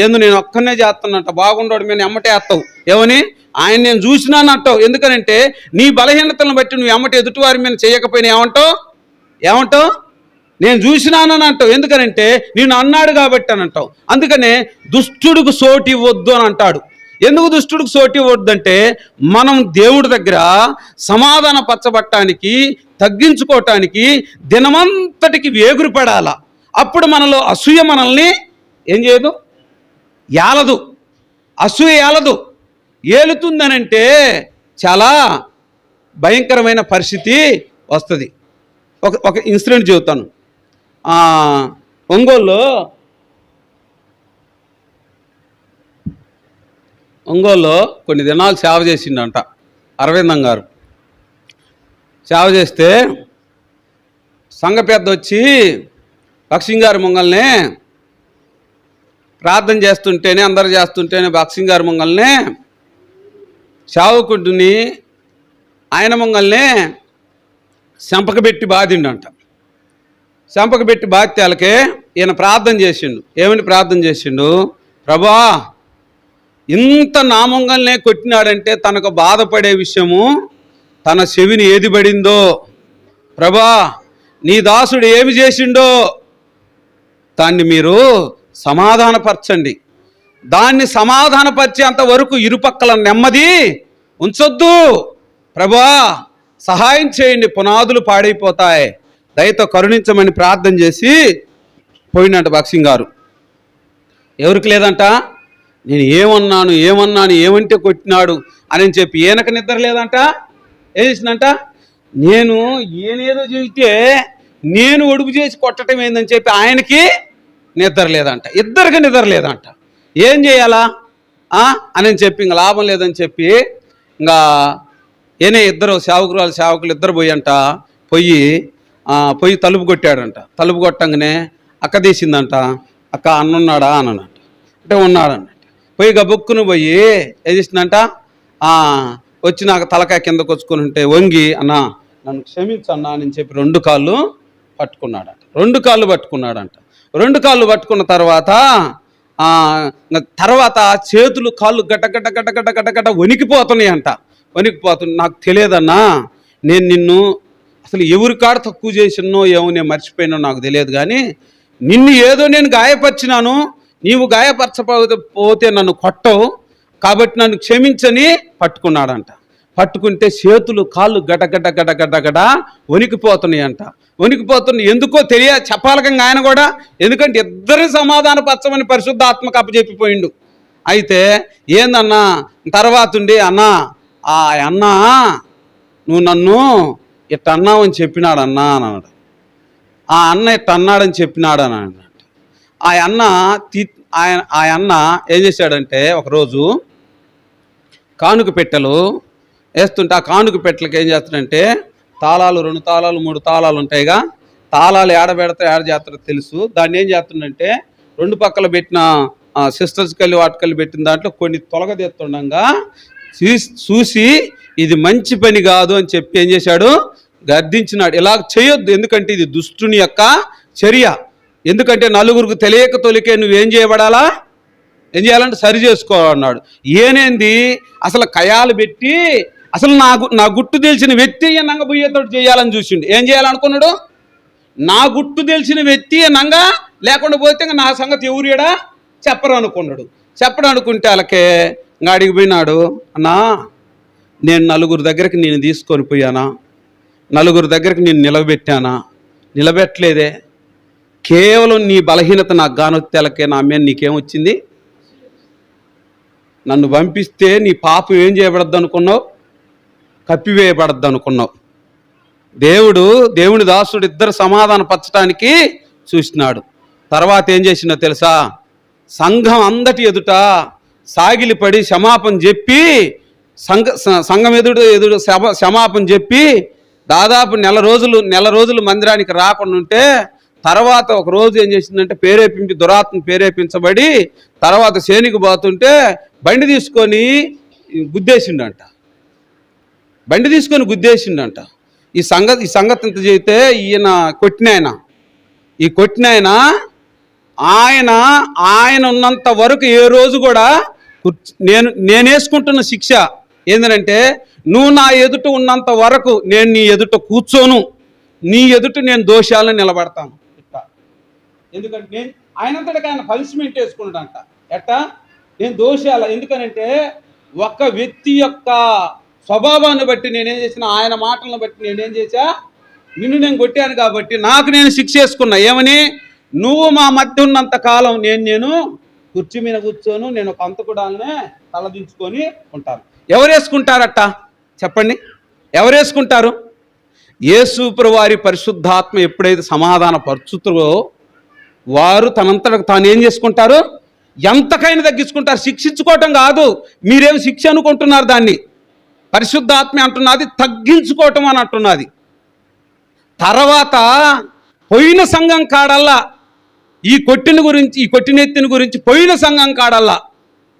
ఏందో నేను ఒక్కనే చేస్తున్నట్ట, బాగుండోడు మేము ఎమ్మటే వేస్తావు. ఏమని? ఆయన నేను చూసినాను అంటావు. ఎందుకనంటే నీ బలహీనతలను బట్టి నువ్వు ఎమ్మటి ఎదుటివారి మీద చేయకపోయినా ఏమంటావు? నేను చూసినానని అంటావు. ఎందుకనంటే నేను అన్నాడు కాబట్టి అని అంటావు. అందుకనే దుష్టుడికి సోటి ఇవ్వద్దు అని అంటాడు. ఎందుకు దుష్టుడికి సోటి ఇవ్వద్దంటే మనం దేవుడి దగ్గర సమాధాన పరచబట్టడానికి తగ్గించుకోవటానికి దినమంతటికి వేగురు పడాల. అప్పుడు మనలో అసూయ మనల్ని ఏం చేయదు? ఏలదు. అసూయ ఏలదు. ఏలుతుందనంటే చాలా భయంకరమైన పరిస్థితి వస్తుంది. ఒక ఇన్సిడెంట్ చెబుతాను. ఒంగోలులో కొన్ని దినాలు సేవ చేసిండంట అరవిందం గారు. సేవ చేస్తే సంఘ పెద్ద వచ్చి బక్సింగ్ గారి ముంగల్నే ప్రార్థన చేస్తుంటేనే అందరు చేస్తుంటేనే బక్సింగ్ గారి ముంగల్నే సేవకుడిని ఆయన ముంగల్నే చెంపకబెట్టి బాధిండంట. చెంపకబెట్టి బాధితే వాళ్ళకి ఈయన ప్రార్థన చేసిండు. ఏమని ప్రార్థన చేసిండు? ప్రభా, ఇంత నామంగానే కొట్టినాడంటే తనకు బాధపడే విషయము తన చెవిని ఏది పడిందో, ప్రభా నీ దాసుడు ఏమి చేసిండో దాన్ని మీరు సమాధానపరచండి. దాన్ని సమాధానపరిచేంత వరకు ఇరుపక్కల నెమ్మది ఉంచొద్దు. ప్రభా సహాయం చేయండి, పునాదులు పాడైపోతాయి, దయతో కరుణించమని ప్రార్థన చేసి పోయినట్ట భక్సింగ్ గారు. ఎవరికి లేదంట, నేను ఏమన్నాను ఏమంటే కొట్టినాడు అని చెప్పి ఈయనకు నిద్ర లేదంట. ఏం చేసిందంట, నేను ఈయనేదో చెబితే నేను ఒడుపు చేసి కొట్టడం ఏందని చెప్పి ఆయనకి నిద్ర లేదంట, ఇద్దరికి నిద్ర లేదంట. ఏం చేయాలా అని చెప్పి ఇంకా లాభం లేదని చెప్పి ఇంకా ఈయనే ఇద్దరు సేవకులు ఇద్దరు పోయి తలుపు కొట్టాడంట. తలుపు కొట్టంగానే అక్క తీసిందంట. అక్క అన్నున్నాడా అన్నాడంట. అంటే ఉన్నాడన్నట్టు. పోయి గబుక్కును పోయి ఏం చేసిందంట, వచ్చి నాకు తలకాయ కిందకు వచ్చుకుని ఉంటే వంగి, అన్నా నన్ను క్షమించన్నా అని చెప్పి రెండు కాళ్ళు పట్టుకున్నాడంట. రెండు కాళ్ళు పట్టుకున్న తర్వాత చేతులు కాళ్ళు గడ్డ వణికిపోతున్నాయి అంట. నాకు తెలియదన్నా, నేను నిన్ను అసలు ఎవరి కాడ తక్కువ చేసినో ఏమో నేను మర్చిపోయినో నాకు తెలియదు, కానీ నిన్ను ఏదో నేను గాయపరిచినాను, నీవు గాయపరచపోతే నన్ను కొట్టవు, కాబట్టి నన్ను క్షమించని పట్టుకున్నాడంట. పట్టుకుంటే చేతులు కాళ్ళు గడ్డ వణికిపోతున్నాయి అంట. ఎందుకో చెప్పాలకంగా ఆయన కూడా, ఎందుకంటే ఇద్దరు సమాధాన పరచమని పరిశుద్ధాత్మకు అప్పచెప్పిపోయిండు. అయితే ఏందన్నా తర్వాత ఉండి, అన్నా నువ్వు నన్ను ఇట్ట అన్నావని చెప్పినాడు అన్నా అని అన్నాడు. ఆ అన్న ఇట్ట అన్నాడని చెప్పినాడు అని అన్నాడు. ఆ అన్న ఏం చేశాడంటే, ఒకరోజు కానుక పెట్టెలు వేస్తుంటే ఆ కానుక పెట్టెలకి ఏం చేస్తాడంటే, తాళాలు 2 తాళాలు 3 తాళాలు ఉంటాయిగా, తాళాలు ఏడ చేస్తారో తెలుసు. దాన్ని ఏం చేస్తుండంటే 2 పక్కల పెట్టిన సిస్టర్స్ కల్లి వాటికల్లి పెట్టిన దాంట్లో కొన్ని తొలగదెత్తుండగా చూసి ఇది మంచి పని కాదు అని చెప్పి ఏం చేశాడు, గద్దించినాడు. ఇలా చేయొద్దు, ఎందుకంటే ఇది దుష్టుని యొక్క చర్య. ఎందుకంటే నలుగురికి తెలియక తొలికే నువ్వేం చేయబడాలా, ఏం చేయాలంటే సరి చేసుకోవాలన్నాడు. ఏనేంది అసలు కయాలు పెట్టి అసలు నా గుట్టు తెలిసిన వ్యక్తి నంగ బుయ్యతోటి చేయాలని చూసిండు. ఏం చేయాలనుకున్నాడు, నా గుట్టు తెలిసిన వ్యక్తి నంగ లేకుండా పోతే నా సంగతి ఎవరుడా చెప్పరు అనుకున్నాడు. చెప్పడం అనుకుంటే వాళ్ళకే ఇంకా అడిగి పోయినాడు. అన్నా, నేను నలుగురు దగ్గరికి నేను తీసుకొని పోయానా, నలుగురు దగ్గరికి నేను నిలబెట్టానా? నిలబెట్టలేదే. కేవలం నీ బలహీనత నాకు గానొత్తేలకే నా మీద నీకేమొచ్చింది? నన్ను పంపిస్తే నీ పాపం ఏం చేయబడద్దు అనుకున్నావు, కప్పివేయబడద్దు అనుకున్నావు. దేవుని దాసుడు ఇద్దరు సమాధాన పరచడానికి చూసినాడు. తర్వాత ఏం చేసిందో తెలుసా, సంఘం అందటి ఎదుట సాగిలిపడి క్షమాపణ చెప్పి సంఘం ఎదుడు క్షమాపణ చెప్పి దాదాపు నెల రోజులు మందిరానికి రాకుండా ఉంటే, తర్వాత ఒక రోజు ఏం చేసిందంటే దురాత్మ ప్రేరేపించబడి తర్వాత సేనికి పోతుంటే బండి తీసుకొని గుద్దేసిండంట. ఈ సంగతి ఇంత చేస్తే ఈయన కొట్టినాయన ఆయన ఉన్నంత వరకు ఏ రోజు కూడా నేను వేసుకుంటున్న శిక్ష ఏంటంటే, నువ్వు నా ఎదుట ఉన్నంత వరకు నేను నీ ఎదుట కూర్చోను, నీ ఎదుట నేను దోషాలను నిలబడతాను. ఎందుకంటే ఆయనంతటికి ఆయన పనిష్మెంట్ వేసుకున్నాడంట. ఎట్టా, నేను దోషాల, ఎందుకనంటే ఒక వ్యక్తి యొక్క స్వభావాన్ని బట్టి నేనేం చేసిన, ఆయన మాటలను బట్టి నేనేం చేశా, నిన్ను నేను కొట్టాను కాబట్టి నాకు నేను శిక్ష వేసుకున్నా. ఏమని, నువ్వు మా మధ్య ఉన్నంత కాలం నేను కుర్చీ మీద కూర్చోను, నేను ఒక అంతకుడాలనే తలదించుకొని ఉంటాను. ఎవరు వేసుకుంటారట చెప్పండి, ఎవరు వేసుకుంటారు? యేసుప్రభు వారి పరిశుద్ధాత్మ ఎప్పుడైతే సమాధాన పరుచుతారో వారు తనంతటకు తాను ఏం చేసుకుంటారు, ఎంతకైనా తగ్గించుకుంటారు. శిక్షించుకోవటం కాదు, మీరేమి శిక్ష అనుకుంటున్నారు, దాన్ని పరిశుద్ధాత్మ అంటున్నది తగ్గించుకోవటం అని అంటున్నది. తర్వాత పోయిన సంఘం కాడల్లా ఈ కొట్టినెత్తిన గురించి పోయిన సంఘం కాడల్లా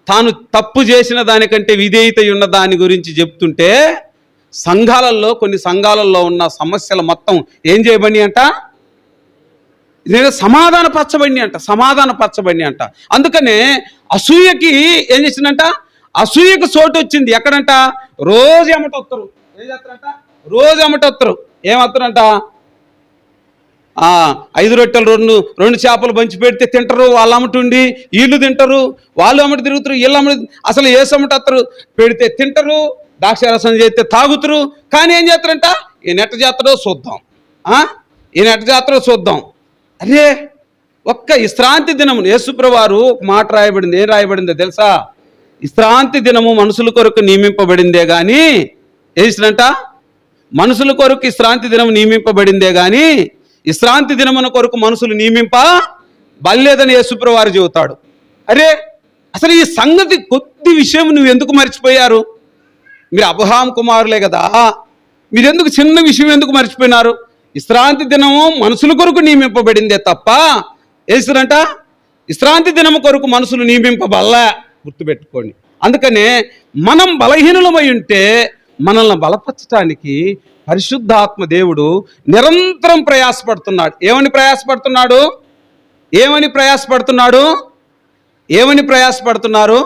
తాను తప్పు చేసిన దానికంటే విధేయత ఉన్న దాని గురించి చెప్తుంటే కొన్ని సంఘాలలో ఉన్న సమస్యలు మొత్తం ఏం చేయబడి అంట, నేను సమాధాన పరచబడి అంట. అందుకనే అసూయకి ఏం చేసిందంట, అసూయకు చోటు వచ్చింది. ఎక్కడంట, రోజు ఎమ్మట వస్తారు. ఏం చేస్తారంట, రోజు ఎమ్మట వస్తారు. ఏమవుతారంట, 5 రొట్టెలు రెండు చేపలు పంచి పెడితే తింటారు, వాళ్ళు అమ్మటుండి వీళ్ళు తింటారు, వాళ్ళు అమ్మటి తిరుగుతారు, వీళ్ళు అమ్మటి, అసలు ఏ సమ్మటి వస్తారు, పెడితే తింటారు, ద్రాక్షారసం చేస్తే తాగుతారు. కానీ ఏం చేస్తారంట, ఈయన ఎట్ట చేస్తాడో చూద్దాం, ఈయన ఎట్ట చేస్తాడో చూద్దాం. అరే ఒక్క విశ్రాంతి దినము యేసుప్రభువారు ఒక మాట రాయబడింది. ఏం రాయబడిందో తెలుసా, విశ్రాంతి దినము మనుషుల కొరకు నియమింపబడిందే గాని, ఏసినంట మనుషుల కొరకు విశ్రాంతి దినం నియమింపబడిందే గాని విశ్రాంతి దినమున కొరకు మనుషులు నియమింపబడలేదని యేసుప్రభువారు చెబుతాడు. అరే అసలు ఈ సంగతి కొద్ది విషయం నువ్వు ఎందుకు మర్చిపోయారు? మీరు అబ్రహాము కుమారులే కదా, మీరెందుకు చిన్న విషయం ఎందుకు మర్చిపోయినారు? విశ్రాంతి దినము మనుషుల కొరకు నియమింపబడిందే తప్ప ఏసునంట విశ్రాంతి దినము కొరకు మనుషులు నియమింపబడలే. గుర్తుపెట్టుకోండి. అందుకనే మనం బలహీనులమై ఉంటే మనల్ని బలపరచడానికి పరిశుద్ధాత్మ దేవుడు నిరంతరం ప్రయాసపడుతున్నాడు. ఏమని ప్రయాసపడుతున్నాడు? ఏమని ప్రయాసపడుతున్నాడు?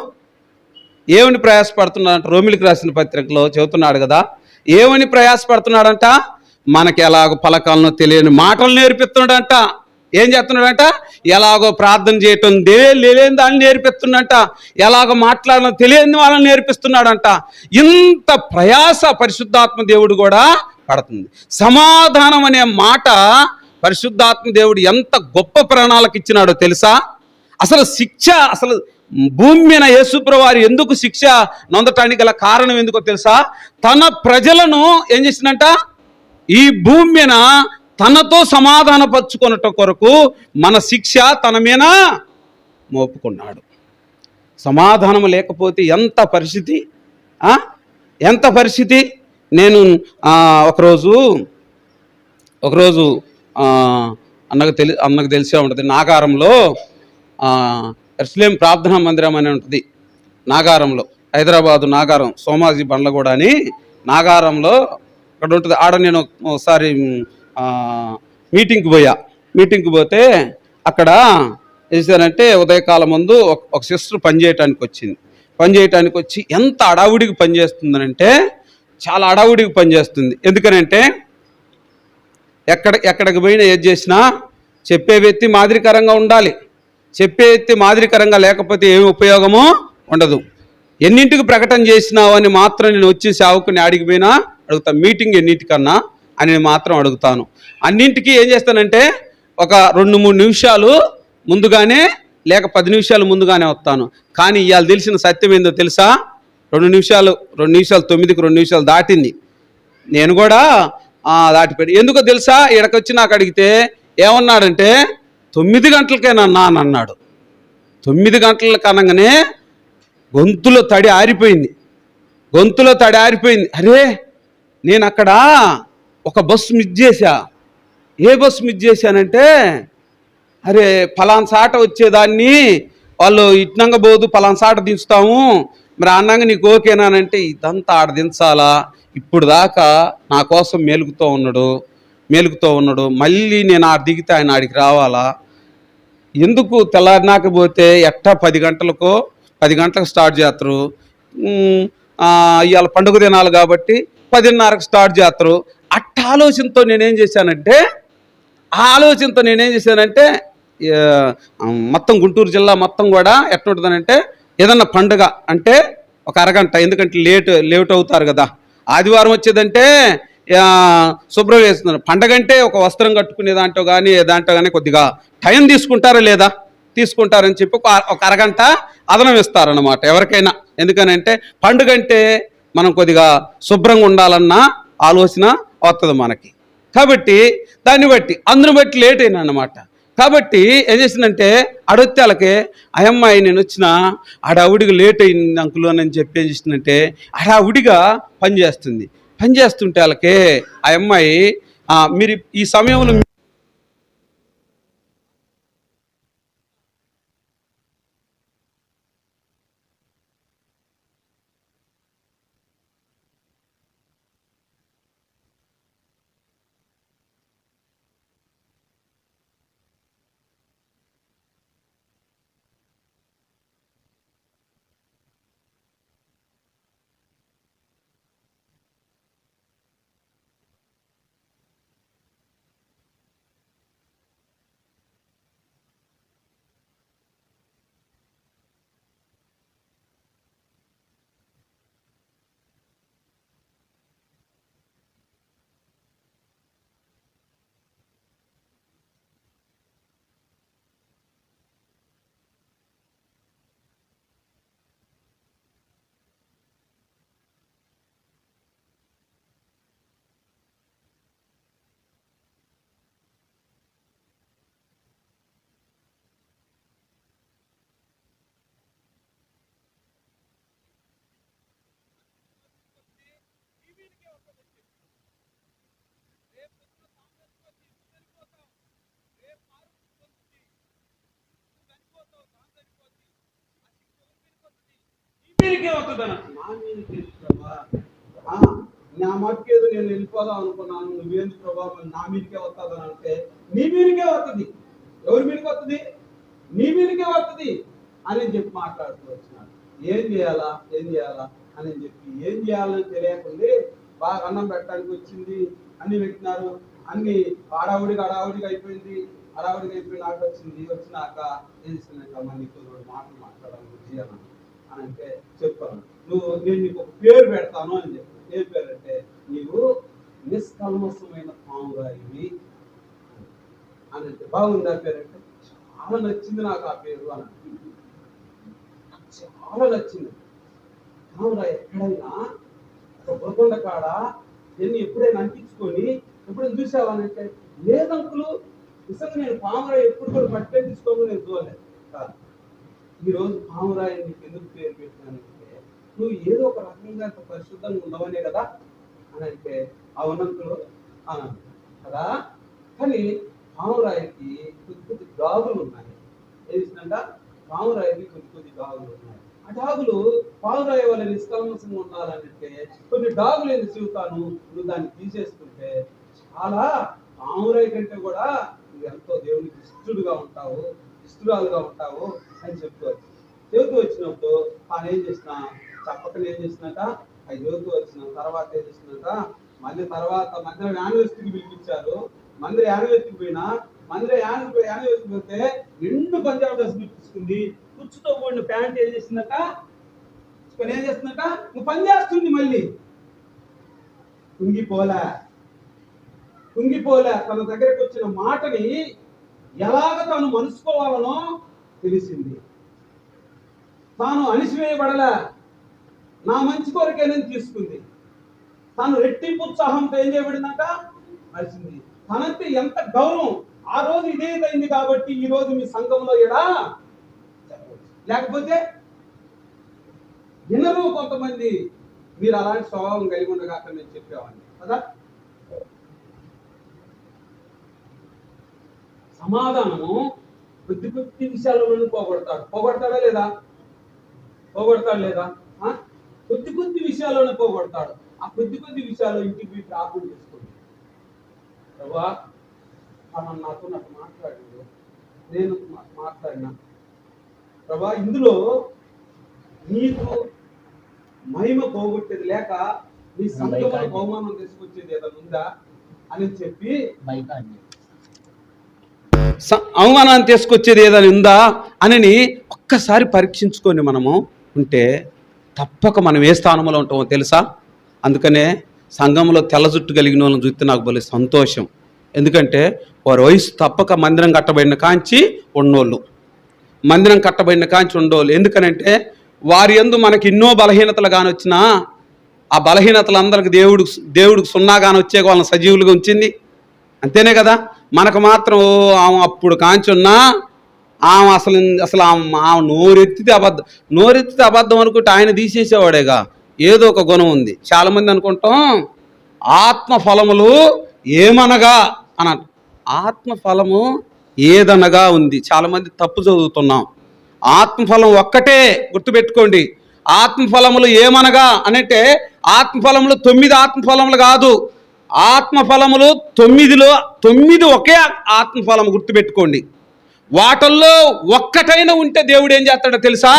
రోమిలికి రాసిన పత్రికలో చెబుతున్నాడు కదా, ఏమని ప్రయాసపడుతున్నాడంట, మనకి ఎలాగో పలకాలను తెలియని మాటలు నేర్పిస్తున్నాడంట. ఏం చేస్తున్నాడంట, ఎలాగో ప్రార్థన చేయటం లేని దాన్ని నేర్పిస్తున్నాడంట, ఎలాగో మాట్లాడడం తెలియని వాళ్ళని నేర్పిస్తున్నాడంట. ఇంత ప్రయాస పరిశుద్ధాత్మ దేవుడు కూడా పడుతుంది. సమాధానం అనే మాట పరిశుద్ధాత్మ దేవుడు ఎంత గొప్ప ప్రణాళిక ఇచ్చినాడో తెలుసా? అసలు భూమి మీద యేసుప్రభువారు ఎందుకు శిక్ష నొందటానికి గల కారణం ఎందుకో తెలుసా? తన ప్రజలను ఏం చేసిందంట, ఈ భూమి మీద తనతో సమాధాన పరుచుకొనుట కొరకు మన శిక్ష తన మీద మోపుకున్నాడు. సమాధానం లేకపోతే ఎంత పరిస్థితి. నేను ఒకరోజు అన్నకు తెలిసే ఉంటుంది, నాగారంలో ఎర్స్లేం ప్రార్థనా మందిరం అని ఉంటుంది. నాగారంలో, హైదరాబాదు నాగారం, సోమాజీ బండ్లగూడ అని నాగారంలో అక్కడ ఉంటుంది. ఆడ నేను ఒకసారి మీటింగ్కి పోతే అక్కడ ఏం చేశారంటే, ఉదయకాలం ముందు ఒక సిస్టర్ పనిచేయటానికి వచ్చి ఎంత అడావుడికి పనిచేస్తుందనంటే చాలా అడావుడికి పనిచేస్తుంది. ఎందుకనంటే ఎక్కడికి పోయినా ఏది చేసినా చెప్పే వ్యక్తి మాదిరికరంగా ఉండాలి. చెప్పే వ్యక్తి మాదిరికరంగా లేకపోతే ఏమి ఉపయోగమో ఉండదు. ఎన్నింటికి ప్రకటన చేసినావు అని మాత్రం నేను వచ్చి సేవకుని ఆడికి పోయినా అడుగుతాను, మీటింగ్ ఎన్నింటికన్నా అని మాత్రం అడుగుతాను. అన్నింటికి ఏం చేస్తానంటే ఒక 2-3 నిమిషాలు ముందుగానే లేక 10 నిమిషాలు ముందుగానే వస్తాను. కానీ ఇవాళ తెలిసిన సత్యం ఏందో తెలుసా? 2 నిమిషాలు 9కి 2 నిమిషాలు దాటింది. నేను కూడా దాటిపోయి, ఎందుకో తెలుసా? ఇక్కడికి వచ్చి నాకు అడిగితే ఏమన్నాడంటే 9 గంటలకేనన్నా అని అన్నాడు. 9 గంటలకు అనగానే గొంతులో తడి ఆరిపోయింది. అరే నేను అక్కడ ఒక బస్సు మిస్ చేశా. ఏ బస్సు మిస్ చేశానంటే, అరే ఫలానా సాట వచ్చేదాన్ని వాళ్ళు ఇట్నంగా పోదు, ఫలానా సాట దించుతాము, మరి అన్నంగా నీకు ఓకేనానంటే ఇదంతా ఆడ దించాలా, ఇప్పుడు దాకా నా కోసం మేలుకుతూ ఉన్నాడు, మళ్ళీ నేను ఆడ దిగితే ఆయన ఆడికి రావాలా? ఎందుకు తెల్లారినాకపోతే ఎట్టా 10 గంటలకు స్టార్ట్ చేస్తారు. ఇవాళ పండుగ దినాలు కాబట్టి 10:30కు స్టార్ట్ చేస్తారు. అట్ట ఆలోచనతో నేనేం చేశానంటే మొత్తం గుంటూరు జిల్లా మొత్తం కూడా ఎట్లుంటుందనంటే, ఏదన్నా పండుగ అంటే ఒక అరగంట, ఎందుకంటే లేట్ అవుతారు కదా. ఆదివారం వచ్చేదంటే శుభ్రం వేస్తున్నారు. పండగ అంటే ఒక వస్త్రం కట్టుకునే దాంట్లో కానీ కొద్దిగా టైం తీసుకుంటారని చెప్పి ఒక అరగంట అదనం ఇస్తారన్నమాట ఎవరికైనా. ఎందుకనంటే పండుగ అంటే మనం కొద్దిగా శుభ్రంగా ఉండాలన్న ఆలోచన వస్తుంది మనకి. కాబట్టి అందును బట్టి లేట్ అయినా అన్నమాట. కాబట్టి ఏం చేసిందంటే అడిగితే వాళ్ళకి అమ్మాయి నేను వచ్చిన ఆడావుడిగా లేట్ అయింది అంకులు అని చెప్పి ఏం చేసిందంటే ఆడావుడిగా పనిచేస్తుంటే వాళ్ళకి ఆ అమ్మాయి మీరు ఈ సమయంలో వస్తుందన్న. నా మీదకే ప్రభా, నా మట్టుకేదో నేను వెళ్ళిపోదాం అనుకున్నాను, నువ్వేంది ప్రభా నా మీదకే వస్తుందని అంటే, నీ మీదకే వస్తుంది. ఎవరి మీదకి వస్తుంది? నీ మీదకే వస్తుంది అని చెప్పి మాట్లాడుతూ వచ్చినాడు. ఏం చేయాలా అని చెప్పి ఏం చేయాలని తెలియకుండా బాగా అన్నం పెట్టడానికి వచ్చింది, అన్ని పెట్టినారు, అన్ని హడావుడిగా అయిపోయింది. హడావుడిగా అయిపోయి నాకు వచ్చినాక ఏం చేస్తున్నాక మళ్ళీ కొన్ని మాటలు మాట్లాడాలి బుజ్జి అని అంటే చెప్పాను, నేను నీకు ఒక పేరు పెడతాను అని చెప్పాను. ఏం పేరు అంటే, నీవు నిష్కల్మసమైన పావురాయివి అని అంటే. బాగుంది ఆ పేరు అంటే, చాలా నచ్చింది నాకు ఆ పేరు అని, చాలా నచ్చింది. పావురాయి ఎక్కడైనా ఒక బురకొండ కాడ ఎప్పుడైనా అంటించుకొని ఎప్పుడైనా చూసావానంటే, లేదంకులు నిజంగా నేను పావురాయి ఎప్పుడు కూడా పట్టే తీసుకోమని నేను చూడలేదు కాదు. ఈరోజు పావురాయి నీకు ఎందుకు పేరు పెట్టానంటే, నువ్వు ఏదో ఒక రకంగా పరిశుద్ధంగా ఉండవనే కదా అని అంటే, అవునంకులు అన్నాను కదా. కానీ పావురాయికి కొద్ది డాగులు ఉన్నాయి. ఏదంట, పావురాయికి కొద్ది డాగులు ఉన్నాయి. ఆ డాగులు పావురాయి వల్ల నిష్కల్మషంగా ఉండాలంటే కొన్ని డాగులు ఎందుకు చెబుతాను, నువ్వు దాన్ని తీసేసుకుంటే చాలా పావురాయి కంటే కూడా నువ్వు ఎంతో దేవునికి ఇష్టరాలుగా ఉంటావు అని చెప్పుకోవచ్చు. చెబుతూ వచ్చినప్పుడు తాను ఏం చేసినా చెప్పకనే ఏం చేసినట్ట, అవి చెబుతూ వచ్చిన తర్వాత ఏం చేసినట్ట, మళ్ళీ తర్వాత మందిరం యానివర్సిటీకి పిలిపించారు. మందిరం యానివర్సిటీకి పోయినా, మందిరం యానివర్సిటీకి పోతే రెండు పంజాబ్ డ్రెస్ పిలిపించుకుంది. కుచ్చుతో కూడిన ప్యాంట్ ఏం చేసిందట, ఏం చేస్తుందట, నువ్వు పని చేస్తుంది. మళ్ళీ కుంగిపోలే తన దగ్గరకు వచ్చిన మాటని ఎలాగ తాను మనుసుకోవాలనో తెలిసింది. తాను అణిసివేయబడలే, నా మంచి కొరకేనని తీసుకుంది. తాను రెట్టింపు ఉత్సాహంతో ఏం చేయబడిందంట, నడిచింది. తనంటే ఎంత గౌరవం. ఆ రోజు ఇదేదైంది కాబట్టి ఈ రోజు మీ సంఘంలో ఎడా లేకపోతే వినరు కొంతమంది. మీరు అలాంటి స్వభావం కలిగి ఉండగా నేను చెప్పేవాడిని కదా. సమాధానము కొద్ది విషయాలను పోగొడతాడా లేదా? కొద్ది విషయాలను పోగొడతాడు. ఆ కొద్ది విషయాలు ఇంటికి పోయి ప్రార్థన చేసుకోండి. ప్రభా మనం నాతో మాట్లాడిండు, నేను మాట్లాడినా ప్రభా, ఇందులో నీకు మహిమ పోగొట్టేది లేక నీ సంఘంలో బహుమానం తీసుకొచ్చేది ఏదైనా ఉందా అని చెప్పి, అవమానాన్ని తీసుకొచ్చేది ఏదైనా ఉందా అని ఒక్కసారి పరీక్షించుకొని మనము ఉంటే తప్పక మనం ఏ స్థానంలో ఉంటామో తెలుసా. అందుకనే సంఘంలో తెల్ల జుట్టు కలిగిన వాళ్ళని చూస్తే నాకు భలే సంతోషం. ఎందుకంటే వారి వయసు తప్పక మందిరం కట్టబడిన కాంచి ఉన్నోళ్ళు, ఎందుకనంటే వారి యందు మనకి ఎన్నో బలహీనతలు కానొచ్చినా ఆ బలహీనతలందరికి దేవుడికి సున్నా కానొచ్చే వాళ్ళని సజీవులుగా ఉంచింది. అంతేనే కదా. మనకు మాత్రం ఆమె అప్పుడు కాంచున్నా ఆమె అసలు ఆమె నోరెత్తితే అబద్ధం అనుకుంటే ఆయన తీసేసేవాడేగా. ఏదో ఒక గుణం ఉంది. చాలామంది అనుకుంటాం ఆత్మఫలములు ఏమనగా అన్న, ఆత్మఫలము ఏదనగా ఉంది. చాలామంది తప్పు చదువుతున్నాం. ఆత్మఫలం ఒక్కటే గుర్తుపెట్టుకోండి. ఆత్మఫలములు ఏమనగా అనంటే ఆత్మఫలములు 9 ఆత్మఫలములు కాదు. ఆత్మఫలములు 9 ఒకే ఆత్మఫలము గుర్తుపెట్టుకోండి. వాటిల్లో ఒక్కటైనా ఉంటే దేవుడు ఏం చేస్తాడో తెలుసా,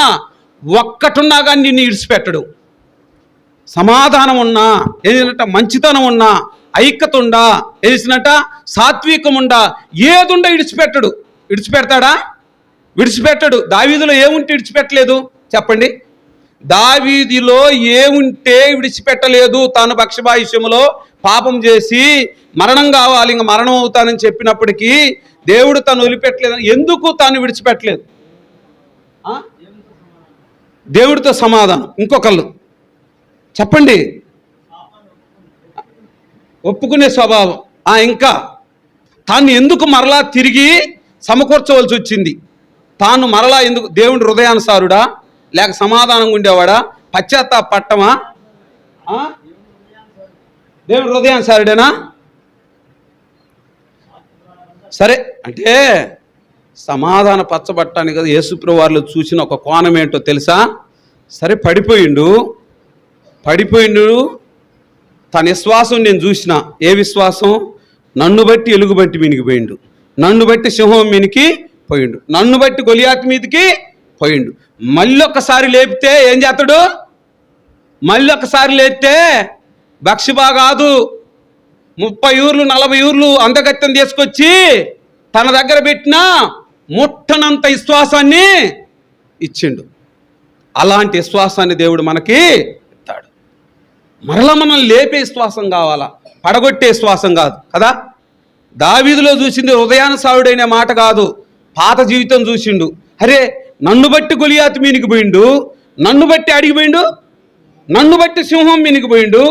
ఒక్కటున్నా కానీ నిన్ను ఇడిచిపెట్టడు. సమాధానం ఉన్నా, ఏదంటే మంచితనం ఉన్నా, ఐక్యత ఉండా, ఏసినట్ట సాత్వికం ఉండా, ఏదుండా విడిచిపెడతాడా? విడిచిపెట్టడు. దావీదులో ఏముంటే విడిచిపెట్టలేదు చెప్పండి. దావీదులో ఏముంటే విడిచిపెట్టలేదు. తాను పక్షపాయుష్యములో పాపం చేసి మరణం కావాలి, ఇంకా మరణం అవుతానని చెప్పినప్పటికీ దేవుడు తను వదిలిపెట్టలేదని ఎందుకు తాను విడిచిపెట్టలేదు? దేవుడితో సమాధానం. ఇంకొకళ్ళు చెప్పండి, ఒప్పుకునే స్వభావం. ఇంకా తాను ఎందుకు మరలా తిరిగి సమకూర్చవలసి వచ్చింది? తాను మరలా ఎందుకు? దేవుడి హృదయానుసారుడా లేక సమాధానంగా ఉండేవాడా? పశ్చాత్తాపట్టమా? దేవుడి హృదయానుసారుడేనా? సరే, అంటే సమాధాన పచ్చబట్టానికి కదా యేసుప్రభు వారిలో చూసిన ఒక కోణం ఏంటో తెలుసా? సరే పడిపోయిండు తన విశ్వాసం నేను చూసిన. ఏ విశ్వాసం? నన్ను బట్టి ఎలుగుబంటి మినిగిపోయిండు, నన్ను బట్టి సింహం మినికి పోయిండు, నన్ను బట్టి గొలియాతు మీదకి పోయిండు. మళ్ళీ ఒక్కసారి లేపితే ఏం చేస్తాడు? మళ్ళీ ఒక్కసారి లేపితే బక్షిబా కాదు 30 ఊర్లు 40 ఊర్లు అందగత్యం తీసుకొచ్చి తన దగ్గర పెట్టిన ముట్టనంత విశ్వాసాన్ని ఇచ్చిండు. అలాంటి విశ్వాసాన్ని దేవుడు మనకి ఇస్తాడు. మరలా మనం లేపే విశ్వాసం కావాలా, పడగొట్టే విశ్వాసం కాదు కదా. దావీదులో చూసింది హృదయానుసారుడైన మాట కాదు, పాత జీవితం చూసిండు. అరే నన్ను బట్టి గొలియాతు మినిగిపోయిండు, నన్ను బట్టి అడిగిపోయిండు, నన్ను బట్టి సింహం మినిగిపోయిండు,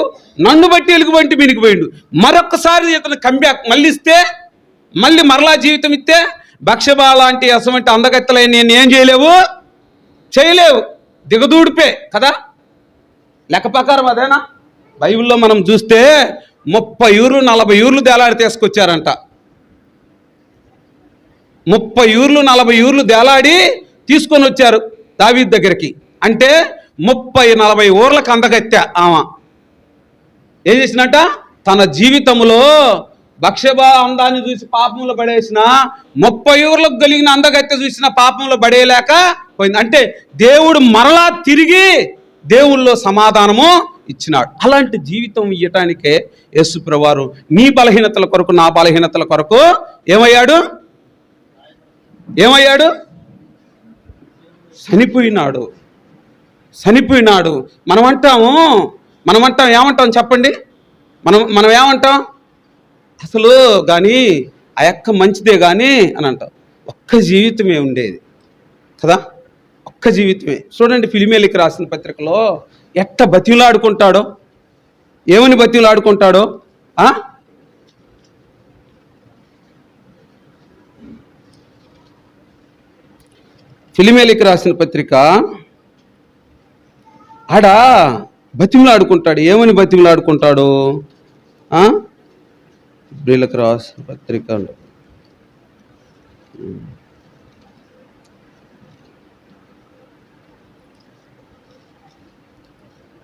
నన్ను బట్టి ఎలుగుబంటి మినిగిపోయిండు. మరొక్కసారి ఇతను కంబ్యాక్ మళ్ళీ ఇస్తే, మళ్ళీ మరలా జీవితం ఇస్తే బక్షబా లాంటి అసమంటి అందగత్తలైన నేను ఏం చేయలేవు, దిగదూడిపే కదా. లెక్క ప్రకారం అదేనా? బైబిల్లో మనం చూస్తే 30 ఊర్లు 40 ఊర్లు దేలాడి తీసుకొచ్చారంట. 30 ఊర్లు 40 ఊర్లు దేలాడి తీసుకొని వచ్చారు దావీదు దగ్గరికి. అంటే 30-40 ఊర్లకు అందగత్తె ఆమె ఏం చేసినట్ట? తన జీవితంలో బక్షబా అందాన్ని చూసి పాపంలో పడేసిన 30 ఊర్లకు కలిగిన అందగత్తె చూసిన పాపంలో పడేయలేక పోయింది. అంటే దేవుడు మరలా తిరిగి దేవుళ్ళలో సమాధానము ఇచ్చినాడు. అలాంటి జీవితం ఇవ్వటానికే యేసు ప్రభువారు నీ బలహీనతల కొరకు నా బలహీనతల కొరకు ఏమయ్యాడు? చనిపోయినాడు. మనం ఏమంటాం చెప్పండి? మనం ఏమంటాం? అసలు కానీ ఆ యొక్క మంచిదే కానీ అని అంటాం. ఒక్క జీవితమే ఉండేది కదా, ఒక్క జీవితమే. చూడండి ఫిలిమేలికి రాసిన పత్రికలో ఎట్ట బతిలాడుకుంటాడో, ఏమని బతిలాడుకుంటాడో. ఫిలిమేలికి రాసిన పత్రిక ఆడ బతిమలాడుకుంటాడు. ఏమని బతిమలాడుకుంటాడు? ఫిలిమేలికి రాసిన పత్రిక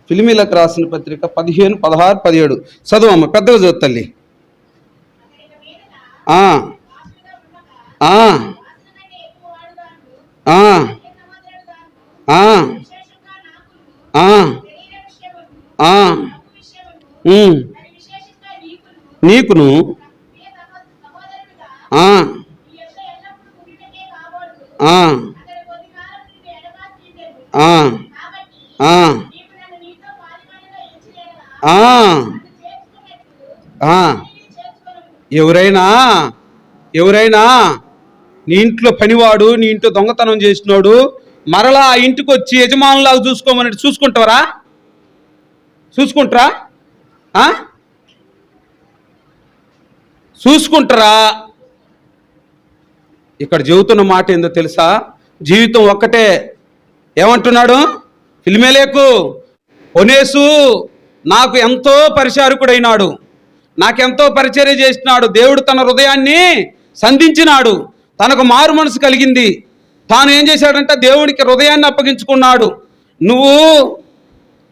ఫిలిమీలకు రాసిన పత్రిక 15, 16, 17 చదువమ్మ, పెద్దగా చదువు తల్లి. నీకును ఎవరైనా నీ ఇంట్లో పనివాడు, నీ ఇంట్లో దొంగతనం చేసినోడు మరలా ఆ ఇంటికి వచ్చి యజమానులాగా చూసుకోమని చూసుకుంటారా? ఇక్కడ చెబుతున్న మాట ఏందో తెలుసా? జీవితం ఒక్కటే. ఏమంటున్నాడు ఫిలిమేలేకు? ఒనేసు నాకు ఎంతో పరిచారకుడైనాడు, నాకెంతో పరిచర్య చేసినాడు. దేవుడు తన హృదయాన్ని సంధించినాడు, తనకు మారు మనసు కలిగింది. తాను ఏం చేశాడంటే దేవుడికి హృదయాన్ని అప్పగించుకున్నాడు.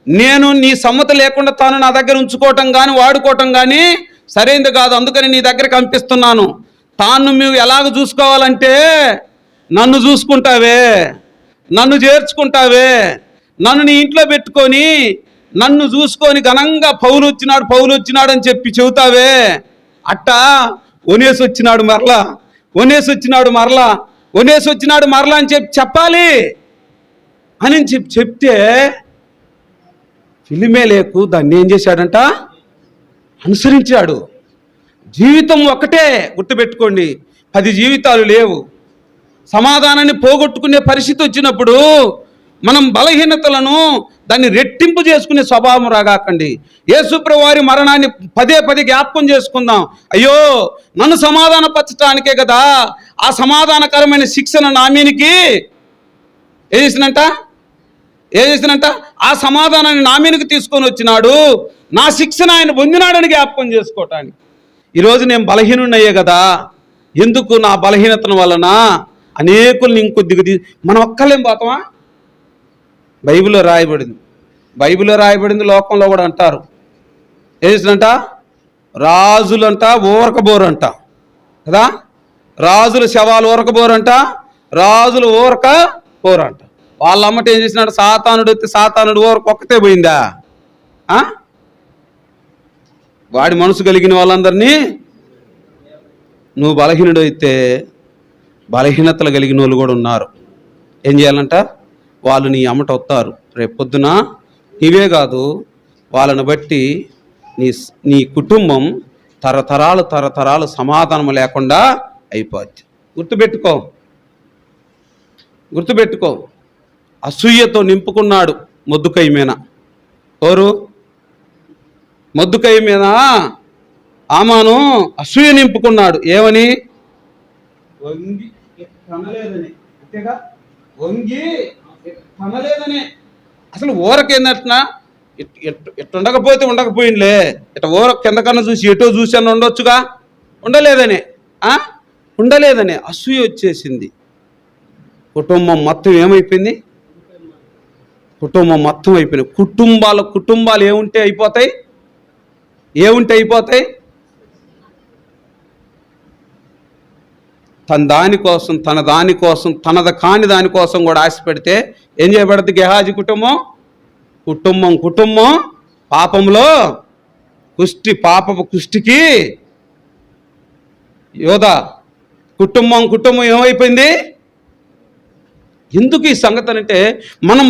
నేను నీ సమ్మతి లేకుండా తాను నా దగ్గర ఉంచుకోవటం కానీ వాడుకోవటం కానీ సరైనది కాదు, అందుకని నీ దగ్గరికి పంపిస్తున్నాను. తాను నువ్వు ఎలాగ చూసుకోవాలంటే నన్ను చూసుకుంటావే, నన్ను చేర్చుకుంటావే, నన్ను నీ ఇంట్లో పెట్టుకొని నన్ను చూసుకొని ఘనంగా పౌలు వచ్చినాడు అని చెప్పి చెబుతావే. అట్టా ఒనేసు వచ్చినాడు మరలా అని చెప్పాలి అని చెప్తే ఫిలిమేలేకు దాన్ని ఏం చేశాడంట? అనుసరించాడు. జీవితం ఒకటే, గుర్తుపెట్టుకోండి, 10 జీవితాలు లేవు. సమాధానాన్ని పోగొట్టుకునే పరిస్థితి వచ్చినప్పుడు మనం బలహీనతలను దాన్ని రెట్టింపు చేసుకునే స్వభావం రాగాకండి. యేసుప్రభువు వారి మరణాన్ని పదే జ్ఞాపకం చేసుకుందాం. అయ్యో నన్ను సమాధానపరచడానికే కదా ఆ సమాధానకరమైన శిక్షణ నా మీనికి ఏం చేసినంట ఆ సమాధానాన్ని నా మీనికి తీసుకొని వచ్చినాడు. నా శిక్షణ ఆయన పొందినాడని జ్ఞాపకం చేసుకోవటానికి. ఈరోజు నేను బలహీనున్నయ్యే కదా, ఎందుకు నా బలహీనతను వలన అనేకుల్ని ఇంకొద్దిగా మనం ఒక్కలేం పోతామా? బైబిల్లో రాయబడింది. బైబిల్లో రాయబడింది, లోకంలో కూడా అంటారు. ఏంటంట? రాజులంట ఊరకబోరంట కదా. రాజుల శవాలు ఊరకబోరంట, రాజులు ఊరక పోరంట. వాళ్ళ అమ్మట ఏం చేసినాడు? సాతానుడు వస్తే సాతానుడు ఊరక ఒక్కతే పోయిందా? వాడి మనసు కలిగిన వాళ్ళందరినీ, నువ్వు బలహీనుడు అయితే బలహీనతలు కలిగిన వాళ్ళు కూడా ఉన్నారు. ఏం చేయాలంట? వాళ్ళు నీ అమ్మట వస్తారు. రేపు పొద్దున నీవే కాదు, వాళ్ళని బట్టి నీ కుటుంబం తరతరాలు సమాధానం లేకుండా అయిపోద్ది. గుర్తుపెట్టుకో. అసూయతో నింపుకున్నాడు మొద్దుకై మీద. ఎవరు? మొద్దుకై మీద ఆమాను అసూయ నింపుకున్నాడు. ఏమని? వంగి కనలేదని. అంతేగా, వంగి కనలేదని. అసలు ఊరకేందట్నా? ఉండకపోతే ఉండకపోయిందిలే, ఇట ఊర కిందకన్నా చూసి ఎటో చూసాను ఉండొచ్చుగా, ఉండలేదనే అసూయ వచ్చేసింది. కుటుంబం మొత్తం ఏమైపోయింది? కుటుంబాలు ఏముంటే అయిపోతాయి? తన దానికోసం తనది కాని దానికోసం కూడా ఆశపెడితే ఏం చేయబడుతుంది? గెహాజీ కుటుంబం పాపంలో పాపపు కుష్టికి యోధ. కుటుంబం ఏమైపోయింది? ఎందుకు ఈ సంగతి అంటే, మనం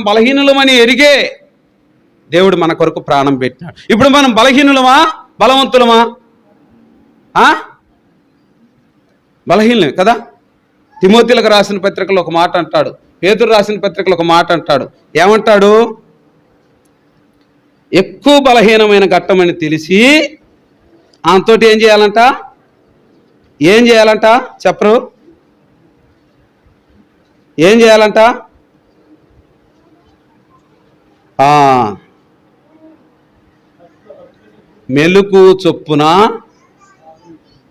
బలహీనులమని ఎరిగే దేవుడు మన కొరకు ప్రాణం పెట్టినాడు. ఇప్పుడు మనం బలహీనులమా బలవంతులమా? బలహీనమే కదా. తిమోతిలకు రాసిన పత్రికలో ఒక మాట అంటాడు, పేతురు రాసిన పత్రికలో ఒక మాట అంటాడు. ఏమంటాడు? ఎక్కువ బలహీనమైన ఘట్టమని తెలిసి ఆమెతోటి ఏం చేయాలంట? చెప్పరు? ఏం చేయాలంట? మెలుకు చొప్పున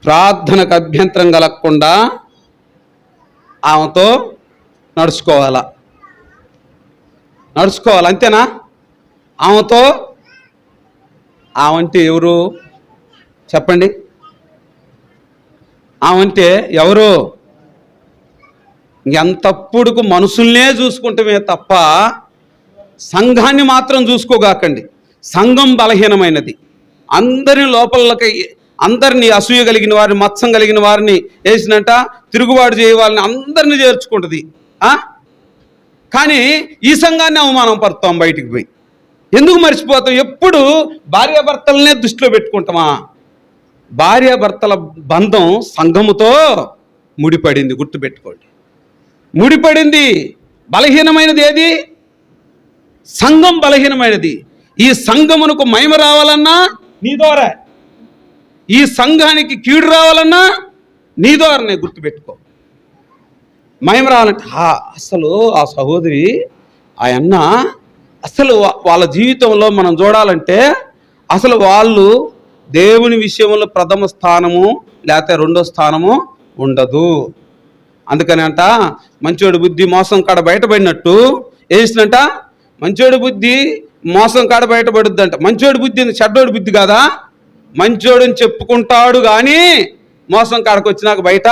ప్రార్థనకు అభ్యంతరం కలగకుండా ఆమెతో నడుచుకోవాలి. అంతేనా? ఆమంటే ఎవరు చెప్పండి? ఆమంటే ఎవరు? ఎంతప్పుడుకు మనుషుల్నే చూసుకుంటమే తప్ప సంఘాన్ని మాత్రం చూసుకోగాకండి. సంఘం బలహీనమైనది. అందరినీ అసూయ కలిగిన వారిని, మత్సం కలిగిన వారిని వేసినట్ట తిరుగుబాటు చేయవాళ్ళని అందరినీ చేర్చుకుంటుంది. కానీ ఈ సంఘాన్ని అవమానం పరుతాం బయటికి పోయి. ఎందుకు మర్చిపోతాం? ఎప్పుడు భార్యాభర్తలనే దృష్టిలో పెట్టుకుంటామా? భార్యాభర్తల బంధం సంఘముతో ముడిపడింది. గుర్తుపెట్టుకోండి, ముడిపడింది. బలహీనమైనది ఏది? సంఘం బలహీనమైనది. ఈ సంఘమునకు మహిమ రావాలన్నా నీ ద్వారా, ఈ సంఘానికి కీడు రావాలన్నా నీ ద్వారానే. గుర్తుపెట్టుకో. మహిమ రావాలంటే అసలు ఆ సహోదరి అన్న అసలు వాళ్ళ జీవితంలో మనం చూడాలంటే అసలు వాళ్ళు దేవుని విషయంలో ప్రథమ స్థానము లేకపోతే రెండో స్థానము ఉండదు. అందుకని అంట మంచోడి బుద్ధి మోసం కాడ బయటపడినట్టు వేసినట్ట, మంచోడి బుద్ధి మోసం కాడ బయటపడుద్దంట. మంచోడి బుద్ధి చెడ్డోడి బుద్ధి కాదా? మంచోడని చెప్పుకుంటాడు కానీ మోసం కాడకు వచ్చినాక బయట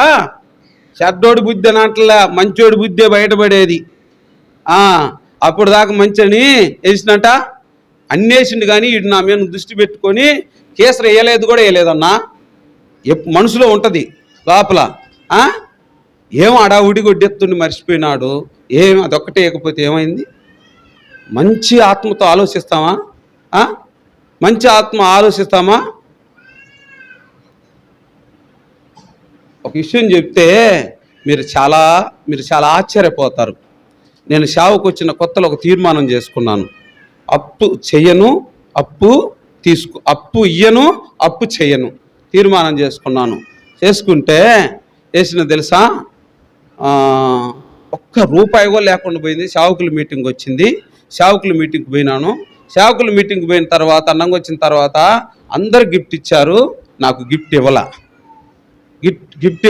చెడ్డోడి బుద్ధి అన్నట్లే మంచోడి బుద్ధే బయటపడేది. అప్పుడు దాకా మంచని వేసినట్ట అన్నేసిండు కానీ వీడు నా మీద దృష్టి పెట్టుకొని కేసరి వేయలేదన్నా. మనసులో ఉంటుంది లోపల. ఏం అడావుడి గొడ్డెత్తుండి మర్చిపోయినాడు. అదొక్కటే ఇకపోతే ఏమైంది? మంచి ఆత్మతో ఆలోచిస్తామా? ఒక విషయం చెప్తే మీరు చాలా ఆశ్చర్యపోతారు. నేను సేవకు వచ్చిన కొత్తలో ఒక తీర్మానం చేసుకున్నాను. అప్పు చెయ్యను, అప్పు ఇయ్యను, అప్పు చెయ్యను తీర్మానం చేసుకుంటే వేసిన తెలుసా, ₹1 కూడా లేకుండా పోయింది. సేవకుల మీటింగ్ వచ్చింది. సేవకుల మీటింగ్కి పోయినాను. సేవకుల మీటింగ్కి పోయిన తర్వాత అన్నంగా వచ్చిన తర్వాత అందరు గిఫ్ట్ ఇచ్చారు, నాకు గిఫ్ట్ ఇవ్వాల. గిఫ్ట్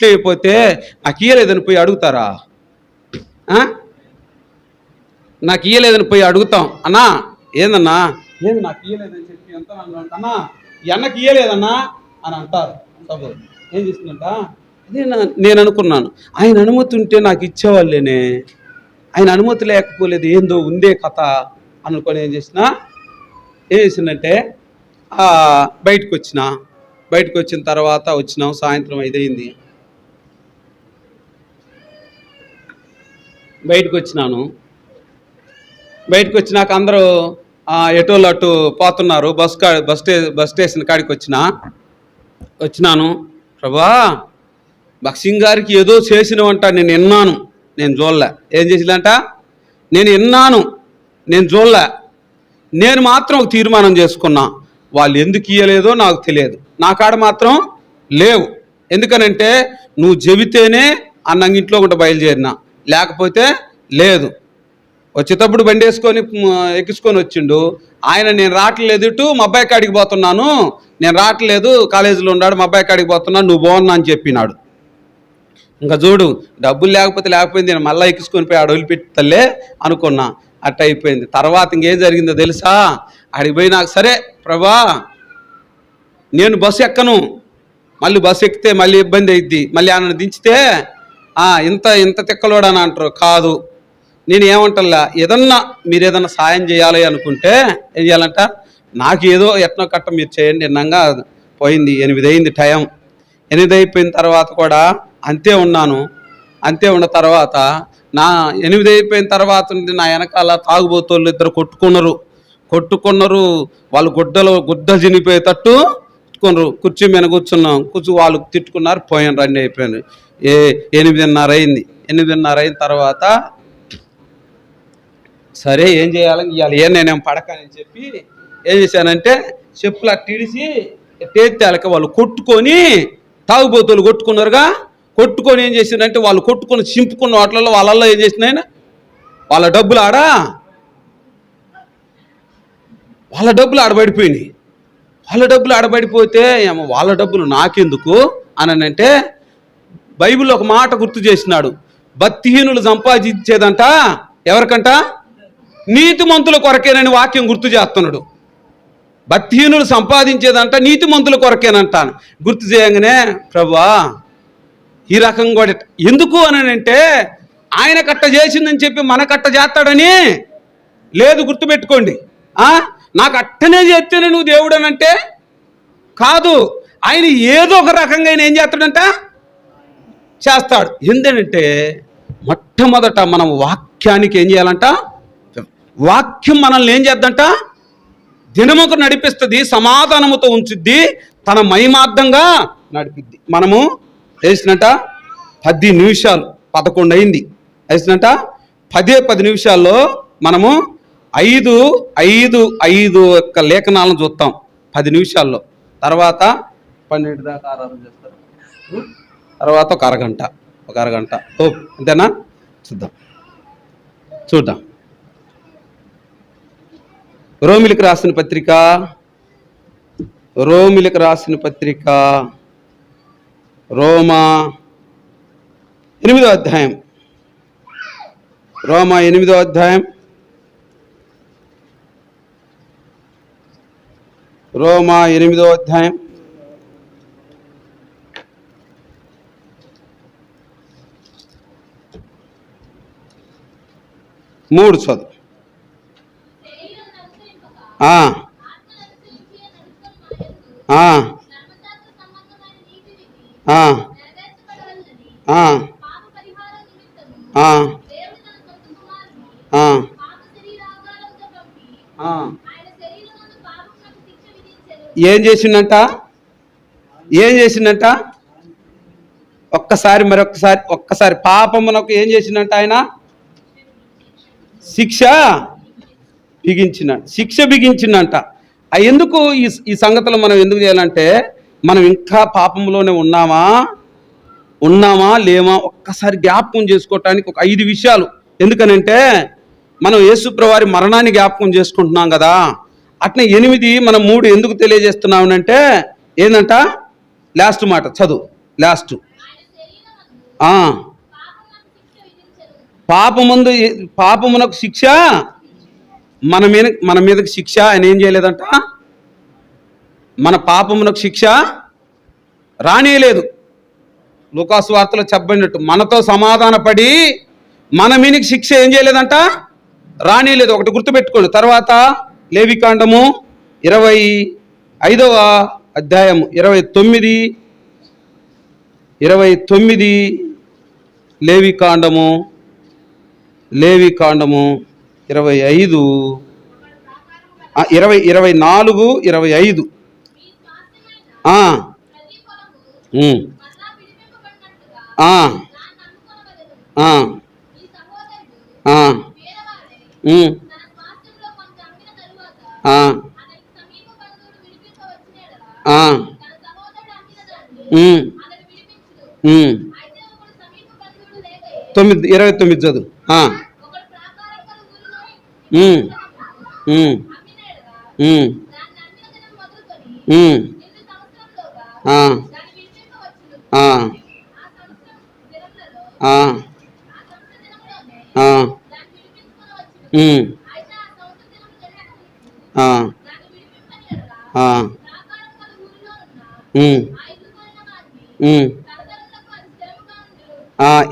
ఇవ్వకపోతే నాకు ఇయ్యలేదని పోయి అడుగుతారా? నాకు ఇయ్యలేదని పోయి అడుగుతాం, అన్నా ఏందన్నా ఏంది నాకు ఇయ్యలేదని చెప్పి ఎంత అన్నా ఈ అన్నకి ఇయ్యలేదన్నా అని అంటారు. సభ ఏం చేస్తుందంట, అదే నేను అనుకున్నాను ఆయన అనుమతి ఉంటే నాకు ఇచ్చేవాళ్ళేనే, ఆయన అనుమతి లేకపోలేదు ఏందో ఉందే కథ అనుకొని ఏం చేసిందంటే బయటకు వచ్చిన తర్వాత వచ్చినాం, సాయంత్రం 5 అయింది. బయటకు వచ్చినాక అందరూ ఎటోళ్ళు అటు పోతున్నారు. బస్ స్టేషన్ కాడికి వచ్చినాను. ప్రభా భక్సింగ్ గారికి ఏదో చేసినవంట, నేను విన్నాను, నేను చూడలే. ఏం చేసిందంట, నేను విన్నాను, నేను చూడలే. నేను మాత్రం ఒక తీర్మానం చేసుకున్నా, వాళ్ళు ఎందుకు ఇయ్యలేదో నాకు తెలియదు, నా కాడ మాత్రం లేవు. ఎందుకనంటే నువ్వు చెబితేనే అన్నంగా ఇంట్లో కూడా బయలుదేరినా, లేకపోతే లేదు. వచ్చేటప్పుడు బండి వేసుకొని ఎక్కించుకొని వచ్చిండు ఆయన. నేను రావట్లేదు, ఇటు మా అబ్బాయి కాడికి పోతున్నాను, నేను రావట్లేదు, కాలేజీలో ఉన్నాడు, మా అబ్బాయి కాడికి పోతున్నాను, నువ్వు బాగున్నా అని చెప్పినాడు. ఇంకా చూడు, డబ్బులు లేకపోయింది, నేను మళ్ళీ ఎక్కించుకొని పోయి ఆడ వదిలిపెట్టలే అనుకున్నా. అట్ట అయిపోయింది. తర్వాత ఇంకేం జరిగిందో తెలుసా, ఆడికి పోయి నాకు సరే ప్రభా నేను బస్సు ఎక్కను, మళ్ళీ బస్సు ఎక్కితే మళ్ళీ ఇబ్బంది అయింది, మళ్ళీ ఆయన దించితే ఇంత తిక్కలోడని అంటారు. కాదు, నేను ఏమంటల్లా, మీరు ఏదన్నా సాయం చేయాలి అనుకుంటే ఏం చేయాలంట, నాకు ఏదో ఎట్నో కట్ట మీరు చేయండి అన్నాగా. పోయింది 8 అయింది టైం. 8 అయిపోయిన తర్వాత కూడా అంతే ఉన్నాను. అంతే ఉన్న తర్వాత 8 అయిపోయిన తర్వాత నా వెనకాల తాగుబోతోళ్ళు 2 కొట్టుకున్నారు. వాళ్ళు గుడ్డ జినిపోయేటట్టు కొట్టుకున్నారు. కుర్చీ మీద కూర్చున్నాం, వాళ్ళు తిట్టుకున్నారు, పోయాను, రండి అయిపోయాను. 8:30 అయింది. 8:30 అయిన తర్వాత సరే ఏం చేయాలి, నేనేం పడకని చెప్పి ఏం చేశానంటే చెప్పులు అట్టిడిసి తేలిక వాళ్ళు కొట్టుకొని, తాగుబోతులు కొట్టుకున్నారుగా, కొట్టుకొని ఏం చేసిందంటే వాళ్ళు కొట్టుకొని చింపుకున్న వాటిల్లో వాళ్ళల్లో ఏం చేసినాయన వాళ్ళ డబ్బులు ఆడబడిపోయినాయి. వాళ్ళ డబ్బులు ఆడబడిపోతే వాళ్ళ డబ్బులు నాకెందుకు అని అంటే బైబిల్లో ఒక మాట గుర్తు చేసినాడు, భక్తిహీనులు సంపాదించేదంట ఎవరికంట, నీతిమంతుల కొరకేనని వాక్యం గుర్తు చేస్తున్నాడు. భక్తిహీనులు సంపాదించేదంట నీతిమంతుల కొరకేనంటాను. గుర్తు చేయగానే ప్రభువా ఈ రకంగా కూడా ఎందుకు అని అంటే ఆయన కట్ట చేసిందని చెప్పి మన కట్ట చేస్తాడని లేదు, గుర్తుపెట్టుకోండి. నాకు అట్టనే చేస్తేనే నువ్వు దేవుడు అని అంటే కాదు, ఆయన ఏదో ఒక రకంగా ఆయన ఏం చేస్తాడంట, చేస్తాడు. ఎందుకంటే మొట్టమొదట మనం వాక్యానికి ఏం చేయాలంట, వాక్యం మనల్ని ఏం చేద్దంట, దినముకు నడిపిస్తుంది, సమాధానముతో ఉంచుద్ది, తన మహిమార్థంగా నడిపిద్ది. మనము వేసినట్ట 10 నిమిషాలు 11 అయింది వేసినట్ట 10 నిమిషాల్లో మనము 5 యొక్క లేఖనాలను చూస్తాం 10 నిమిషాల్లో. తర్వాత 12 దాకా ఆరాధన చేస్తారు. తర్వాత ఒక అరగంట అంతేనా, చూద్దాం. రోమిలికి రాసిన పత్రిక రోమా 8వ అధ్యాయం. రోమా 8వ అధ్యాయం. రోమా 8వ అధ్యాయం 3 చదువు. ఏం చేసిందంట ఒక్కసారి పాపమునకు ఏం చేసిందంట, ఆయన శిక్ష బిగించిందంట. ఎందుకు ఈ సంగతులు మనం ఎందుకు చేయాలంటే, మనం ఇంకా పాపంలోనే ఉన్నామా లేమా ఒక్కసారి జ్ఞాపకం చేసుకోవటానికి ఒక 5 విషయాలు. ఎందుకనంటే మనం యేసుప్రభువారి మరణాన్ని జ్ఞాపకం చేసుకుంటున్నాం కదా, అట్నే 8 మనం 3 ఎందుకు తెలియజేస్తున్నామనంటే ఏందంట, లాస్ట్ మాట చదువు, లాస్ట్ పాపమునకు శిక్ష మన మీదకి శిక్ష ఆయన ఏం చేయలేదంట, మన పాపమునకు శిక్ష రానియలేదు. లూకాసు వార్తలో చెప్పబడినట్టు మనతో సమాధానపడి మన మీదకి శిక్ష ఏం చేయలేదంట, రానియలేదు. ఒకటి గుర్తుపెట్టుకోండి. తర్వాత లేవికాండము 25వ అధ్యాయము 29 లేవికాండము 25 24 25 29 చదువు.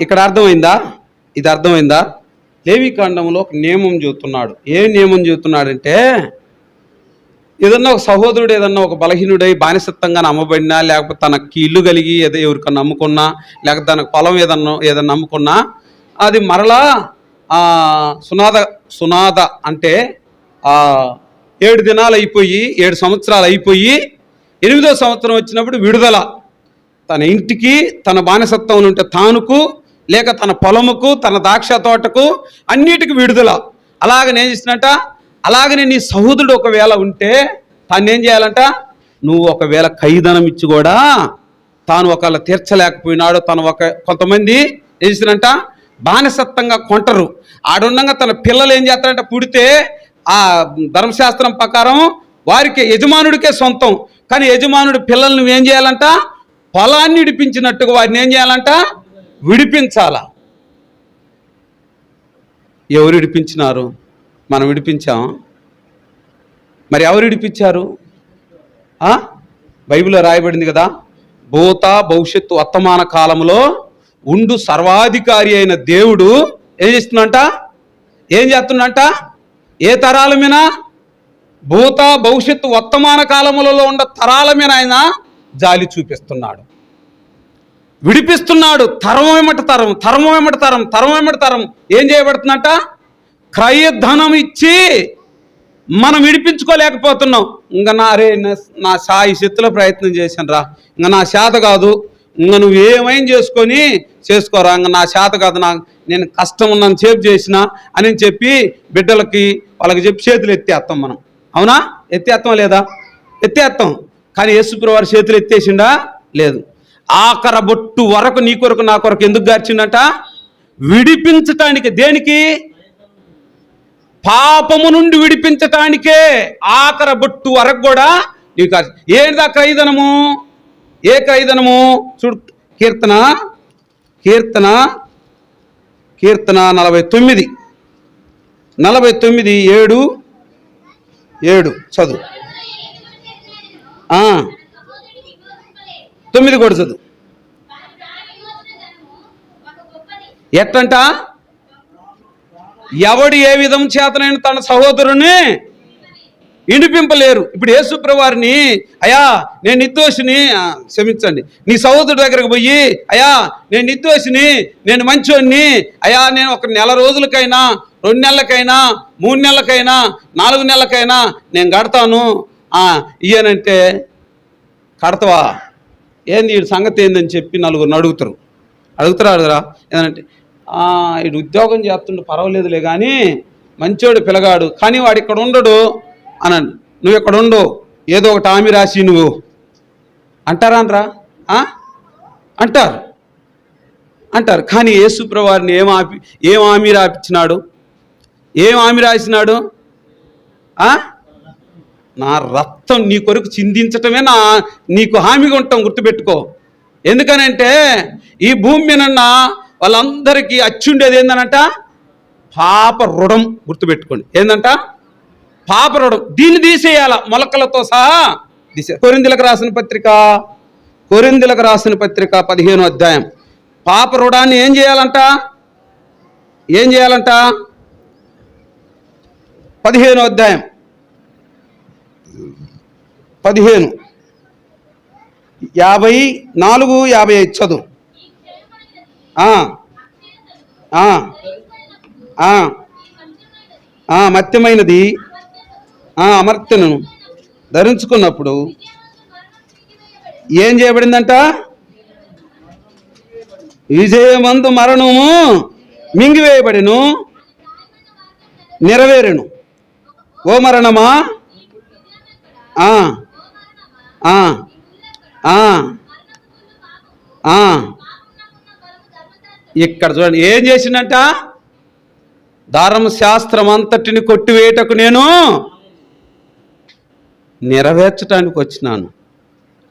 ఇక్కడ అర్థమైందా? ఇది అర్థమైందా? లేవికాండంలో ఒక నియమం చెబుతున్నాడు. ఏ నియమం చెబుతున్నాడంటే, ఏదన్నా ఒక సహోదరుడు ఏదన్నా ఒక బలహీనుడై బానిసత్వంగా అమ్మబడినా, లేకపోతే తనకి ఇల్లు కలిగి ఏదో ఎవరికన్నా అమ్ముకున్నా, లేకపోతే తనకు పొలం ఏదన్నా అమ్ముకున్నా, అది మరలా సునాద అంటే 7 దినాలు అయిపోయి 7 సంవత్సరాలు అయిపోయి 8వ సంవత్సరం వచ్చినప్పుడు విడుదల. తన ఇంటికి, తన బానిసత్వం ఉంటే తానుకు, లేక తన పొలముకు, తన ద్రాక్ష తోటకు, అన్నిటికీ విడుదల. అలాగనే ఏం చేసినట్ట, అలాగనే నీ సహోదరుడు ఒకవేళ ఉంటే తాను ఏం చేయాలంట, నువ్వు ఒకవేళ ఖైదనం ఇచ్చి కూడా తాను ఒకవేళ తీర్చలేకపోయినాడు, కొంతమంది ఏం చేసినంట బానిసత్వంగా కొంటరు. ఆడుండగా తన పిల్లలు ఏం చేస్తారంట, పుడితే ఆ ధర్మశాస్త్రం ప్రకారం వారికి యజమానుడికే సొంతం. కానీ యజమానుడి పిల్లల్ని నువ్వేం చేయాలంట, పొలాన్ని విడిపించినట్టుగా వారిని ఏం చేయాలంట, విడిపించాలా. ఎవరు విడిపించినారు? మనం విడిపించాం. మరి ఎవరు విడిపించారు? బైబిల్లో రాయబడింది కదా, భూత భవిష్యత్తు వర్తమాన కాలంలో ఉండు సర్వాధికారి అయిన దేవుడు ఏం చేస్తున్నట, ఏ తరాల మీద? భూత భవిష్యత్తు వర్తమాన కాలములలో ఉన్న తరాల మీద ఆయన జాలి చూపిస్తున్నాడు, విడిపిస్తున్నాడు. తరం ఏమట తరం ఏం చేయబడుతుందట, క్రయధనం ఇచ్చి మనం విడిపించుకోలేకపోతున్నాం. ఇంకా నా సాయి శక్తిలో ప్రయత్నం చేశాను రా, ఇంకా నా చేత కాదు, ఇంకా నువ్వు ఏమైనా చేసుకోరా, ఇంకా నా చేత కాదు, నేను కష్టం ఉన్నాను సేపు చేసిన అని చెప్పి బిడ్డలకి వాళ్ళకి చెప్పి చేతులు ఎత్తేస్తాం మనం. అవునా? ఎత్తేస్తాం లేదా? ఎత్తేస్తాం. కానీ యేసుప్రభువు వారి చేతులు ఎత్తేసిండా? లేదు. ఆఖర బొట్టు వరకు నీ కొరకు నా కొరకు ఎందుకు గార్చిండట, విడిపించటానికి. దేనికి? పాపము నుండి విడిపించటానికే. ఆఖర బొట్టు వరకు కూడా నీకు ఏంటిదా క్రయధనము? ఏ క్రయధనము? చూడు, కీర్తన 49:7 చదువు. 9 కూడా చదువు. ఎట్టంట, ఎవడు ఏ విధం చేతనైనా తన సహోదరుని విడిపింపలేరు. ఇప్పుడు యేసుప్రభువు వారిని, అయ్యా నేను నిర్దోషిని, క్షమించండి, నీ సహోదరుడి దగ్గరకు పోయి, అయ్యా నేను నిర్దోషిని, నేను మంచోడిని, అయ్యా నేను ఒక నెల రోజులకైనా, 2 నెలలకైనా, 3 నెలలకైనా, 4 నెలలకైనా నేను కడతాను ఇయ్యనంటే కడతావా? ఏంది వీడి సంగతి ఏందని చెప్పి నలుగురిని అడుగుతారా ఏదంటే, వీడు ఉద్యోగం చేస్తుండే పర్వాలేదులే కానీ మంచోడు పిల్లగాడు, కానీ వాడు ఇక్కడ ఉండడు అనండి. నువ్వు ఇక్కడ ఉండు, ఏదో ఒకటి హామీ రాసి నువ్వు అంటారా? అంటారు. కానీ యేసుప్రభువు వారిని ఏం హామీ రాపించినాడు? ఏం హామీ రాసినాడు? నా రక్తం నీ కొరకు చిందించటమే నీకు హామీగా ఉంటాం, గుర్తుపెట్టుకో. ఎందుకనంటే ఈ భూమి మీద వాళ్ళందరికీ అచ్చుండేది ఏందనంట, పాప రుణం. గుర్తుపెట్టుకోండి, ఏందంట? పాప రుణం. దీన్ని తీసేయాల, మొలకలతో సహా తీసే. కొరింథీయులకు రాసిన పత్రిక 15వ అధ్యాయం. పాప రుణాన్ని ఏం చేయాలంట? 15వ అధ్యాయం 15 54 55 చదువు. మత్యమైనది అమర్త్యను ధరించుకున్నప్పుడు ఏం చేయబడిందంట? విజయమందు మరణము మింగివేయబడిను, నెరవేరును. ఓ మరణమా, ఇక్కడ చూడండి ఏం చేసిందంట? ధర్మశాస్త్రం అంతటిని కొట్టివేయటకు నేను నెరవేర్చడానికి వచ్చినాను.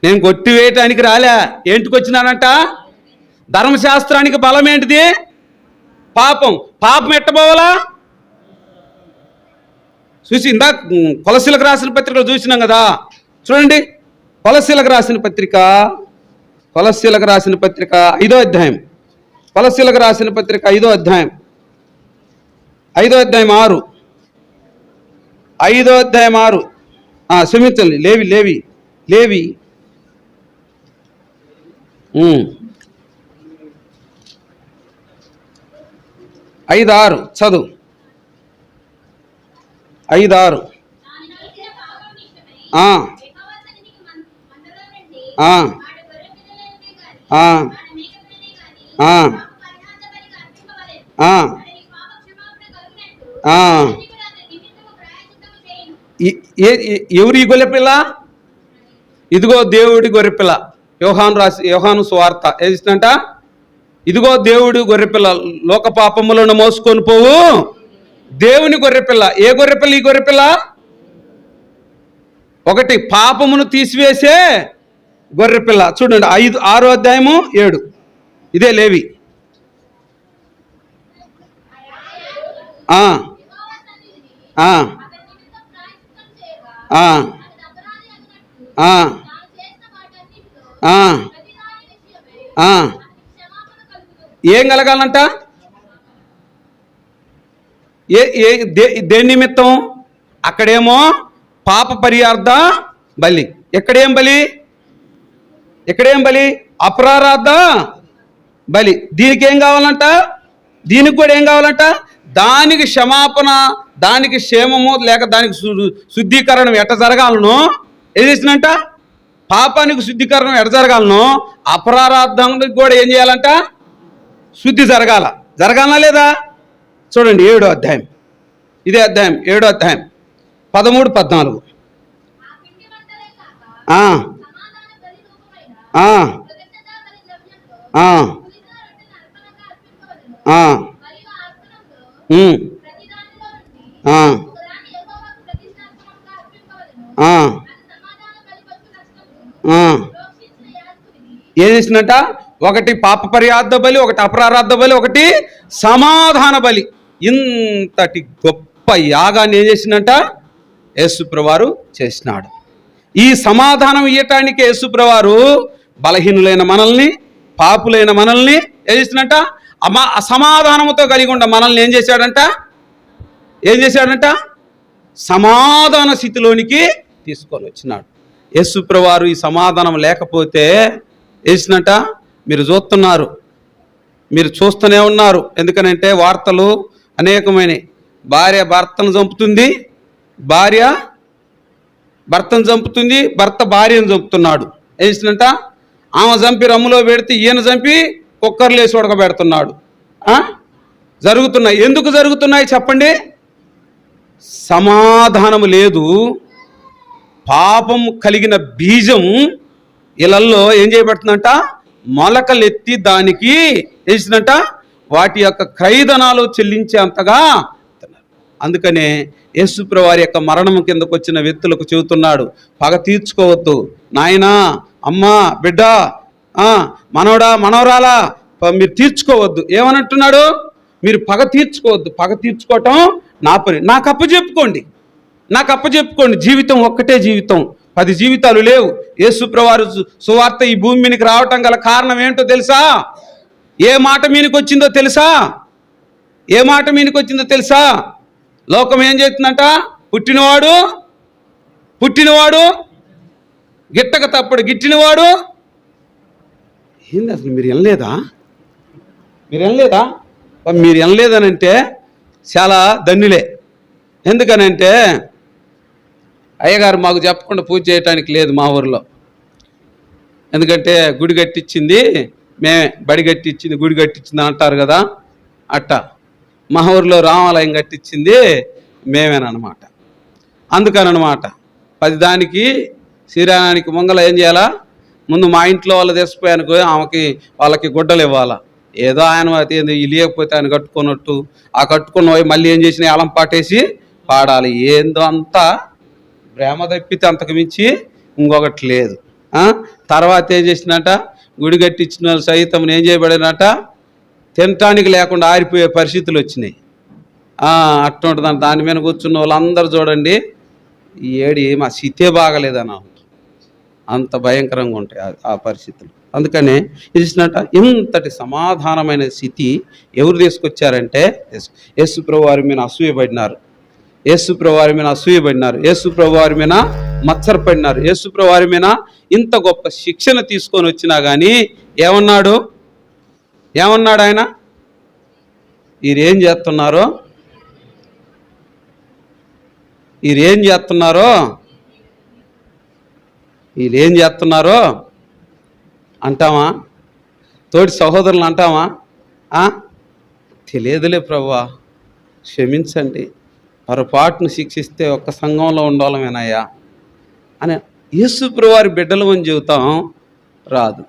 నేను కొట్టివేయటానికి రాలే. ఏంటికి వచ్చినానంట? ధర్మశాస్త్రానికి బలం ఏంటిది? పాపం. పాపం ఎట్టబోవాలా? చూసి ఇందాక కొలసీలకు రాసిన పత్రికలు చూసినాం కదా. చూడండి, కొలసీలకు రాసిన పత్రిక 5వ అధ్యాయం. కొలసీలకు రాసిన పత్రిక 5వ అధ్యాయం 6. 5వ అధ్యాయం 6. క్షమించండి, లేవి 5:6 చదువు. 5:6. ఎవరి గొర్రెపిల్ల? ఇదిగో దేవుడి గొర్రెపిల్ల. యోహాను సువార్త ఏదిందంట? ఇదిగో దేవుడి గొర్రెపిల్ల, లోక పాపములను మోసుకొని పోవు దేవుని గొర్రెపిల్ల. ఏ గొర్రెపిల్ల ఈ గొర్రెపిల్ల? ఒకటి పాపమును తీసివేసే గొర్రెపిల్ల. చూడండి 6వ అధ్యాయము 7. ఇదే లేవి. ఏం కలగాలంట? దేని నిమిత్తం? అక్కడేమో పాప పరిహార్థ బలి. ఎక్కడేం బలి? అపరారాధ బలి. దీనికి ఏం కావాలంట? దీనికి కూడా ఏం కావాలంట? దానికి క్షమాపణ, దానికి క్షేమము, లేక దానికి శుద్ధీకరణం ఎట్ట జరగాలనో ఏం చేసినంట? పాపానికి శుద్ధీకరణం ఎట్ట జరగాలనో అపరారాధానికి కూడా ఏం చేయాలంట? శుద్ధి జరగాలనా లేదా? చూడండి 7వ అధ్యాయం. ఇదే అధ్యాయం 7వ అధ్యాయం 13, 14. ఏం చేసిందంట? ఒకటి పాప పరిహార్థ బలి, ఒకటి అపరారాధ బలి, ఒకటి సమాధాన బలి. ఇంతటి గొప్ప యాగాన్ని ఏం చేసిందంట? యేసుప్రవారు చేసినాడు. ఈ సమాధానం ఇయ్యటానికి యేసుప్రవారు బలహీనులైన మనల్ని, పాపులైన మనల్ని ఏం చేసినట్ట? అసమాధానంతో కలిగి ఉండ మనల్ని ఏం చేశాడంట? సమాధాన స్థితిలోనికి తీసుకొని వచ్చినాడు. యేసుప్రవారు ఈ సమాధానం లేకపోతే వేసినట్ట మీరు చూస్తూనే ఉన్నారు. ఎందుకనంటే వార్తలు అనేకమైనవి. భార్య భర్తను చంపుతుంది, భార్య భర్తను చంపుతుంది, భర్త భార్యను చంపుతున్నాడు. వేసినట్ట ఆమె చంపి రమ్ములో పెడితే ఈయన చంపి కుక్కర్లు వేసి ఉడకబెడుతున్నాడు. జరుగుతున్నాయి. ఎందుకు జరుగుతున్నాయి చెప్పండి? సమాధానము లేదు. పాపం కలిగిన బీజం ఇళ్ళల్లో ఏం చేయబడుతుందంట? మొలకలెత్తి దానికి వేసినట్ట వాటి యొక్క క్రయధనాలు చెల్లించేంతగా. అందుకనే యేసుప్రవారి యొక్క మరణం కిందకు వచ్చిన వ్యక్తులకు చెబుతున్నాడు, పగ తీర్చుకోవద్దు నాయనా, అమ్మా, బిడ్డ, మనవడా, మనవరాలా, మీరు తీర్చుకోవద్దు. ఏమనంటున్నాడు? మీరు పగ తీర్చుకోవద్దు. పగ తీర్చుకోవటం నా పని. నాకు అప్పచెప్పుకోండి. జీవితం ఒక్కటే జీవితం, 10 జీవితాలు లేవు. యేసుప్రభువారు సువార్త ఈ భూమి మీదకి రావటం గల కారణం ఏంటో తెలుసా? ఏ మాట మీదకి వచ్చిందో తెలుసా? లోకం ఏం చేస్తుందంట? పుట్టినవాడు గిట్టక తప్పడు, గిట్టినవాడు ఏంది? అసలు మీరు వినలేదా? మీరు వినలేదనంటే చాలా ధన్యులే. ఎందుకనంటే అయ్యగారు మాకు చెప్పకుండా పూజ చేయటానికి లేదు మా ఊరిలో. ఎందుకంటే గుడి కట్టించింది మేమే, బడి కట్టించింది గుడి కట్టించింది అంటారు కదా, అట్టా మా ఊరిలో రామాలయం కట్టించింది మేమేనమాట. అందుకనమాట 10 దానికి శ్రీరామానికి ముంగల ఏం చేయాలా? ముందు మా ఇంట్లో వాళ్ళు తెచ్చిపోయానుకో వాళ్ళకి గుడ్డలు ఇవ్వాలా. ఏదో ఆయన లేకపోతే ఆయన కట్టుకున్నట్టు ఆ కట్టుకున్న మళ్ళీ ఏం చేసినా అలం పాటేసి పాడాలి. ఏందో అంతా ప్రేమ తప్పితే అంతకు మించి ఇంకొకటి లేదు. తర్వాత ఏం చేసినట్ట? గుడి కట్టించిన వాళ్ళు సైతం ఏం చేయబడినట్ట? తినటానికి లేకుండా ఆరిపోయే పరిస్థితులు వచ్చినాయి. అట్టుంటుందంట. దాని మీద కూర్చున్న వాళ్ళందరూ చూడండి, ఈ ఏడి మా స్థితే బాగలేదని అంత భయంకరంగా ఉంటాయి ఆ పరిస్థితులు. అందుకనే చేసినట్ట ఇంతటి సమాధానమైన స్థితి ఎవరు తీసుకొచ్చారంటే యేసుప్రభు వారి మీద అసూయపడినారు, యేసుప్రభు వారి మీద మత్సరపడినారు. యేసుప్రభు వారి మీద ఇంత గొప్ప శిక్షణ తీసుకొని వచ్చినా కానీ ఏమన్నాడు ఆయన? వీరేం చేస్తున్నారో అంటామా? తోటి సహోదరులు అంటామా? తెలియదులే ప్రభువా, క్షమించండి, పొరపాటును శిక్షిస్తే ఒక్క సంఘంలో ఉండాలమేనయ్యా అని యేసుప్రభు వారి బిడ్డలు అని చెబుతాం. రాదు.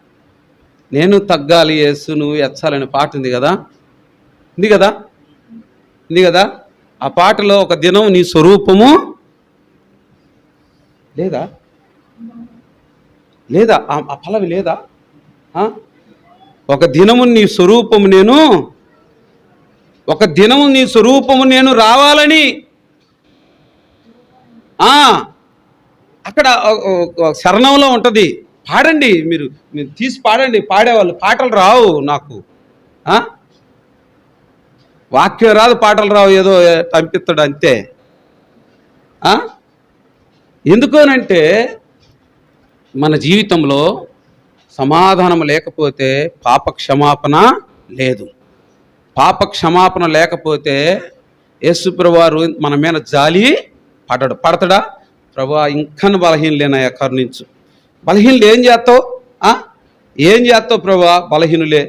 నేను తగ్గాలి యేసు నువ్వు ఎచ్చాలని పాట ఉంది కదా. ఆ పాటలో ఒక దినం నీ స్వరూపము లేదా ఆ పల్లవి లేదా? ఒక దినము నీ స్వరూపము నేను రావాలని అక్కడ శరణంలో ఉంటుంది. పాడండి, మీరు తీసి పాడండి. పాడేవాళ్ళు పాటలు రావు నాకు, వాక్యం రాదు, పాటలు రావు, ఏదో పంపిస్తాడు అంతే. ఎందుకోనంటే మన జీవితంలో సమాధానం లేకపోతే పాపక్షమాపణ లేదు. పాపక్షమాపణ లేకపోతే యేసుప్రభు వారు మన మీద జాలి పడతాడా? ప్రభువా ఇంకను బలహీనులేనయ్యా కరుణించు. బలహీనులు ఏం చేస్తావు ప్రభువా? బలహీనులే,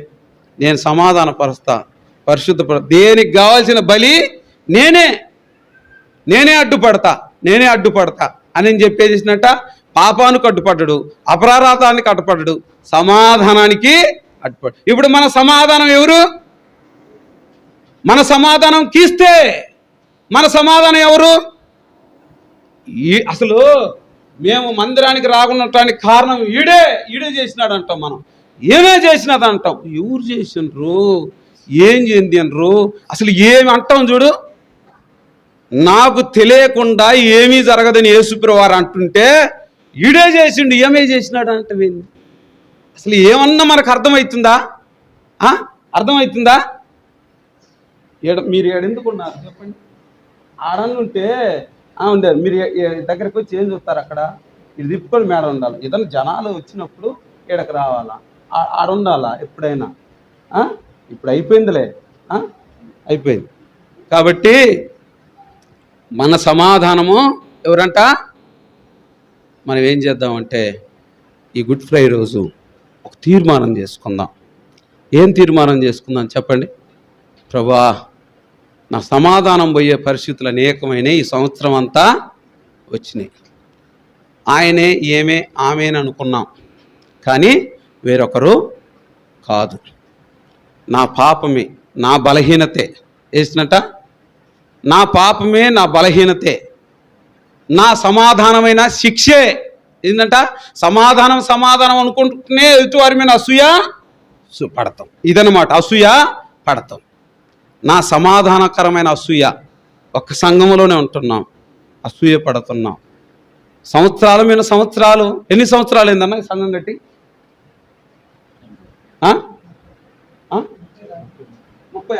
నేను సమాధాన పరుస్తా, దేనికి కావాల్సిన బలి నేనే అడ్డుపడతా అని చెప్పేసినట్ట. పాపానికి అడ్డుపడ్డాడు, అపరాధానికి అడ్డుపడ్డాడు, సమాధానానికి అడ్డుపడ్డాడు. ఇప్పుడు మన సమాధానం ఎవరు? మన సమాధానం కీస్తే మన సమాధానం ఎవరు? అసలు మేము మందిరానికి రాకున్నటానికి కారణం ఈడే చేసినాడు అంటాం. మనం ఏమే చేసినది అంటాం. ఎవరు చేసినరు, ఏం చెందినరు, అసలు ఏమి అంటాం చూడు. నాకు తెలియకుండా ఏమీ జరగదని యేసుప్రభు వారు అంటుంటే ఈడే చేసిండు, ఏమే చేసినాడు అంటే అసలు ఏమన్నా మనకు అర్థమవుతుందా? మీరు ఎందుకున్నారు చెప్పండి? ఆడనుంటే ఉండేది. మీరు దగ్గరకు వచ్చి ఏం చూస్తారు? అక్కడ ఇది తిప్పుకొని మేడ ఉండాలి. ఏదైనా జనాలు వచ్చినప్పుడు ఈడకు రావాలా, ఆడుండాలా ఎప్పుడైనా. ఇప్పుడు అయిపోయిందిలే, అయిపోయింది. కాబట్టి మన సమాధానము ఎవరంట? మనం ఏం చేద్దామంటే ఈ గుడ్ ఫ్రైడే రోజు ఒక తీర్మానం చేసుకుందాం. ఏం తీర్మానం చేసుకుందాం చెప్పండి? ప్రభువా, నా సమాధానం పోయే పరిస్థితులు అనేకమైన ఈ సంవత్సరం అంతా వచ్చినాయి. ఆయనే ఆమెను అనుకున్నాం, కానీ వేరొకరు కాదు. నా పాపమే, నా బలహీనతే వేసినట్ట. నా పాపమే, నా బలహీనతే, నా సమాధానమైన శిక్షే. ఏంటంట? సమాధానం అనుకుంటూనే ఎదుటివారి మీద అసూయ పడతాం. ఇదనమాట, అసూయ పడతాం. నా సమాధానకరమైన అసూయ. ఒక్క సంఘములోనే ఉంటున్నాం, అసూయ పడుతున్నాం. సంవత్సరాల మీద సంవత్సరాలు. ఎన్ని సంవత్సరాలు అయిందన్న ఈ సంఘం కట్టి? 30.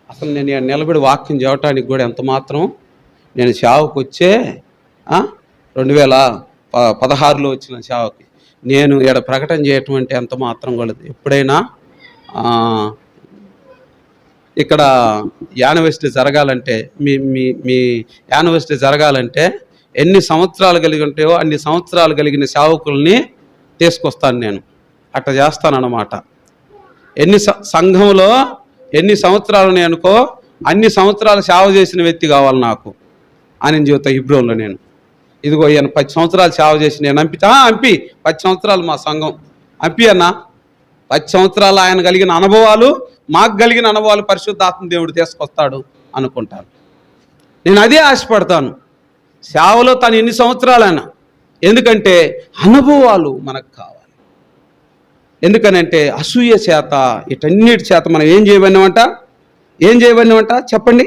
అసలు నేను నిలబడి వాక్యం చేయటానికి కూడా ఎంత మాత్రం, నేను సేవకు వచ్చే 2016లో వచ్చిన సేవకి నేను ఇక్కడ ప్రకటన చేయటం అంటే ఎంత మాత్రం కూడా. ఎప్పుడైనా ఇక్కడ యానివర్సిటీ జరగాలంటే, మీ యానివర్సిటీ జరగాలంటే ఎన్ని సంవత్సరాలు కలిగి ఉంటాయో అన్ని సంవత్సరాలు కలిగిన సేవకుల్ని తీసుకొస్తాను నేను. అట్లా చేస్తానన్నమాట. సంఘంలో ఎన్ని సంవత్సరాలు నేనుకో అన్ని సంవత్సరాలు సేవ చేసిన వ్యక్తి కావాలి నాకు అని జీవిత హిబ్రోన్లో నేను. ఇదిగో ఈయన 10 సంవత్సరాలు సేవ చేసి నేను అంపి 10 సంవత్సరాలు మా సంఘం అంపి అన్న. 10 సంవత్సరాలు ఆయన కలిగిన అనుభవాలు, మాకు కలిగిన అనుభవాలు పరిశుద్ధాత్మ దేవుడు తీసుకొస్తాడు అనుకుంటాను. నేను అదే ఆశపడతాను. సేవలో తను ఎన్ని సంవత్సరాలైనా, ఎందుకంటే అనుభవాలు మనకు కావాలి. ఎందుకనంటే అసూయ చేత, ఇటన్నిటి చేత మనం ఏం చేయబడినామంట చెప్పండి.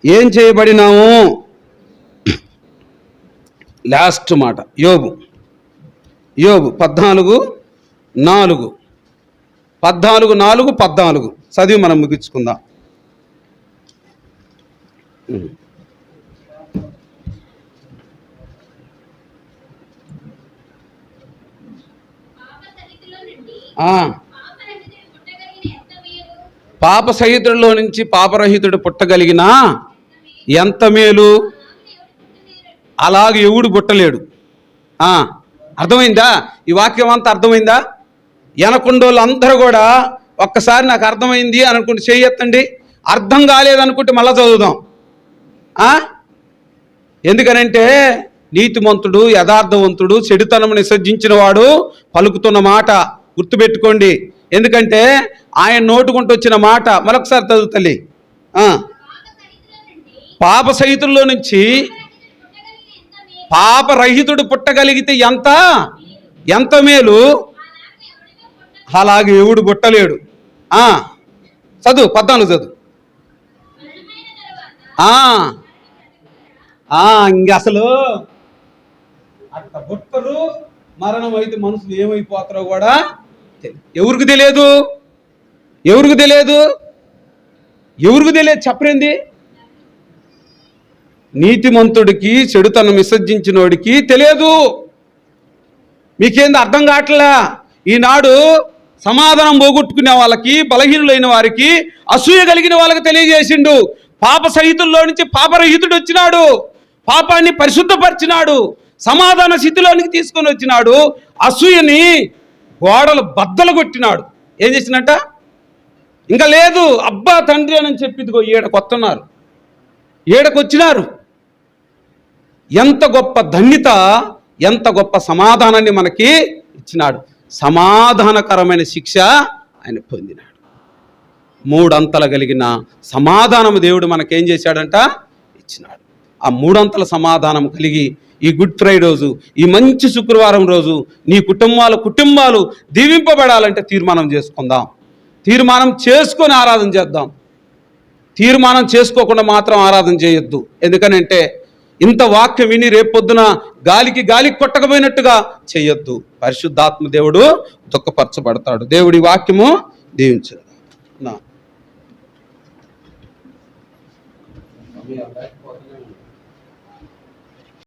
ఏం చేయబడినాము? లాస్ట్ మాట యోబు 14:14 చదివి మనం ముగించుకుందాం. పాప సహితుడిలో నుంచి పాపరహితుడు పుట్టగలిగిన ఎంత మేలు, అలాగే ఎవడు పుట్టలేడు. అర్థమైందా? ఈ వాక్యం అంతా అర్థమైందా? వెనకుండోళ్ళు అందరూ కూడా ఒక్కసారి నాకు అర్థమైంది అనుకుంటే చెయ్యెత్తండి. అర్థం కాలేదనుకుంటే మళ్ళా చదువుదాం. ఎందుకనంటే నీతిమంతుడు, యథార్థవంతుడు, చెడుతనము విసర్జించిన వాడు పలుకుతున్న మాట గుర్తుపెట్టుకోండి. ఎందుకంటే ఆయన నోటుకుంటూ వచ్చిన మాట మరొకసారి చదువు తల్లి. పాప సహితుల్లో నుంచి పాపరహితుడు పుట్టగలిగితే ఎంత మేలు, అలాగే ఎవడు పుట్టలేడు. చదువు 14 చదువు. ఇంక అసలు అట్లా పుట్టరు, మరణం అయితే మనుషులు ఏమైపోతారో కూడా ఎవరికి తెలియదు. చెప్పరేంది? నీతిమంతుడికి, చెడుతనం విసర్జించినోడికి తెలియదు. మీకేంది అర్థం కావట్లా? ఈనాడు సమాధానం పోగొట్టుకునే వాళ్ళకి, బలహీనులైన వారికి, అసూయ కలిగిన వాళ్ళకి తెలియజేసిండు. పాప సహితుల్లో నుంచి పాపరహితుడు వచ్చినాడు, పాపాన్ని పరిశుద్ధపరిచినాడు, సమాధాన స్థితిలోనికి తీసుకొని వచ్చినాడు. అసూయని గోడలు బద్దలు కొట్టినాడు. ఏం చేసినట్ట? ఇంకా లేదు అబ్బా తండ్రి అని చెప్పిదిగో ఏడకొస్తున్నారు, ఏడకొచ్చినారు. ఎంత గొప్ప ధన్యత, ఎంత గొప్ప సమాధానాన్ని మనకి ఇచ్చినాడు. సమాధానకరమైన శిక్ష ఆయన పొందినాడు. 3 అంతలు కలిగిన సమాధానము దేవుడు మనకేం చేశాడంట? ఇచ్చినాడు. ఆ 3 అంతల సమాధానం కలిగి ఈ గుడ్ ఫ్రైడే రోజు, ఈ మంచి శుక్రవారం రోజు నీ కుటుంబాలు దీవింపబడాలంటే తీర్మానం చేసుకుందాం. తీర్మానం చేసుకొని ఆరాధన చేద్దాం. తీర్మానం చేసుకోకుండా మాత్రం ఆరాధన చేయొద్దు. ఎందుకనంటే ఇంత వాక్యం విని రేపొద్దున గాలికి కొట్టకపోయినట్టుగా చేయొద్దు. పరిశుద్ధాత్మ దేవుడు దుఃఖపరచబడతాడు. దేవుడి వాక్యము దీవించు. నా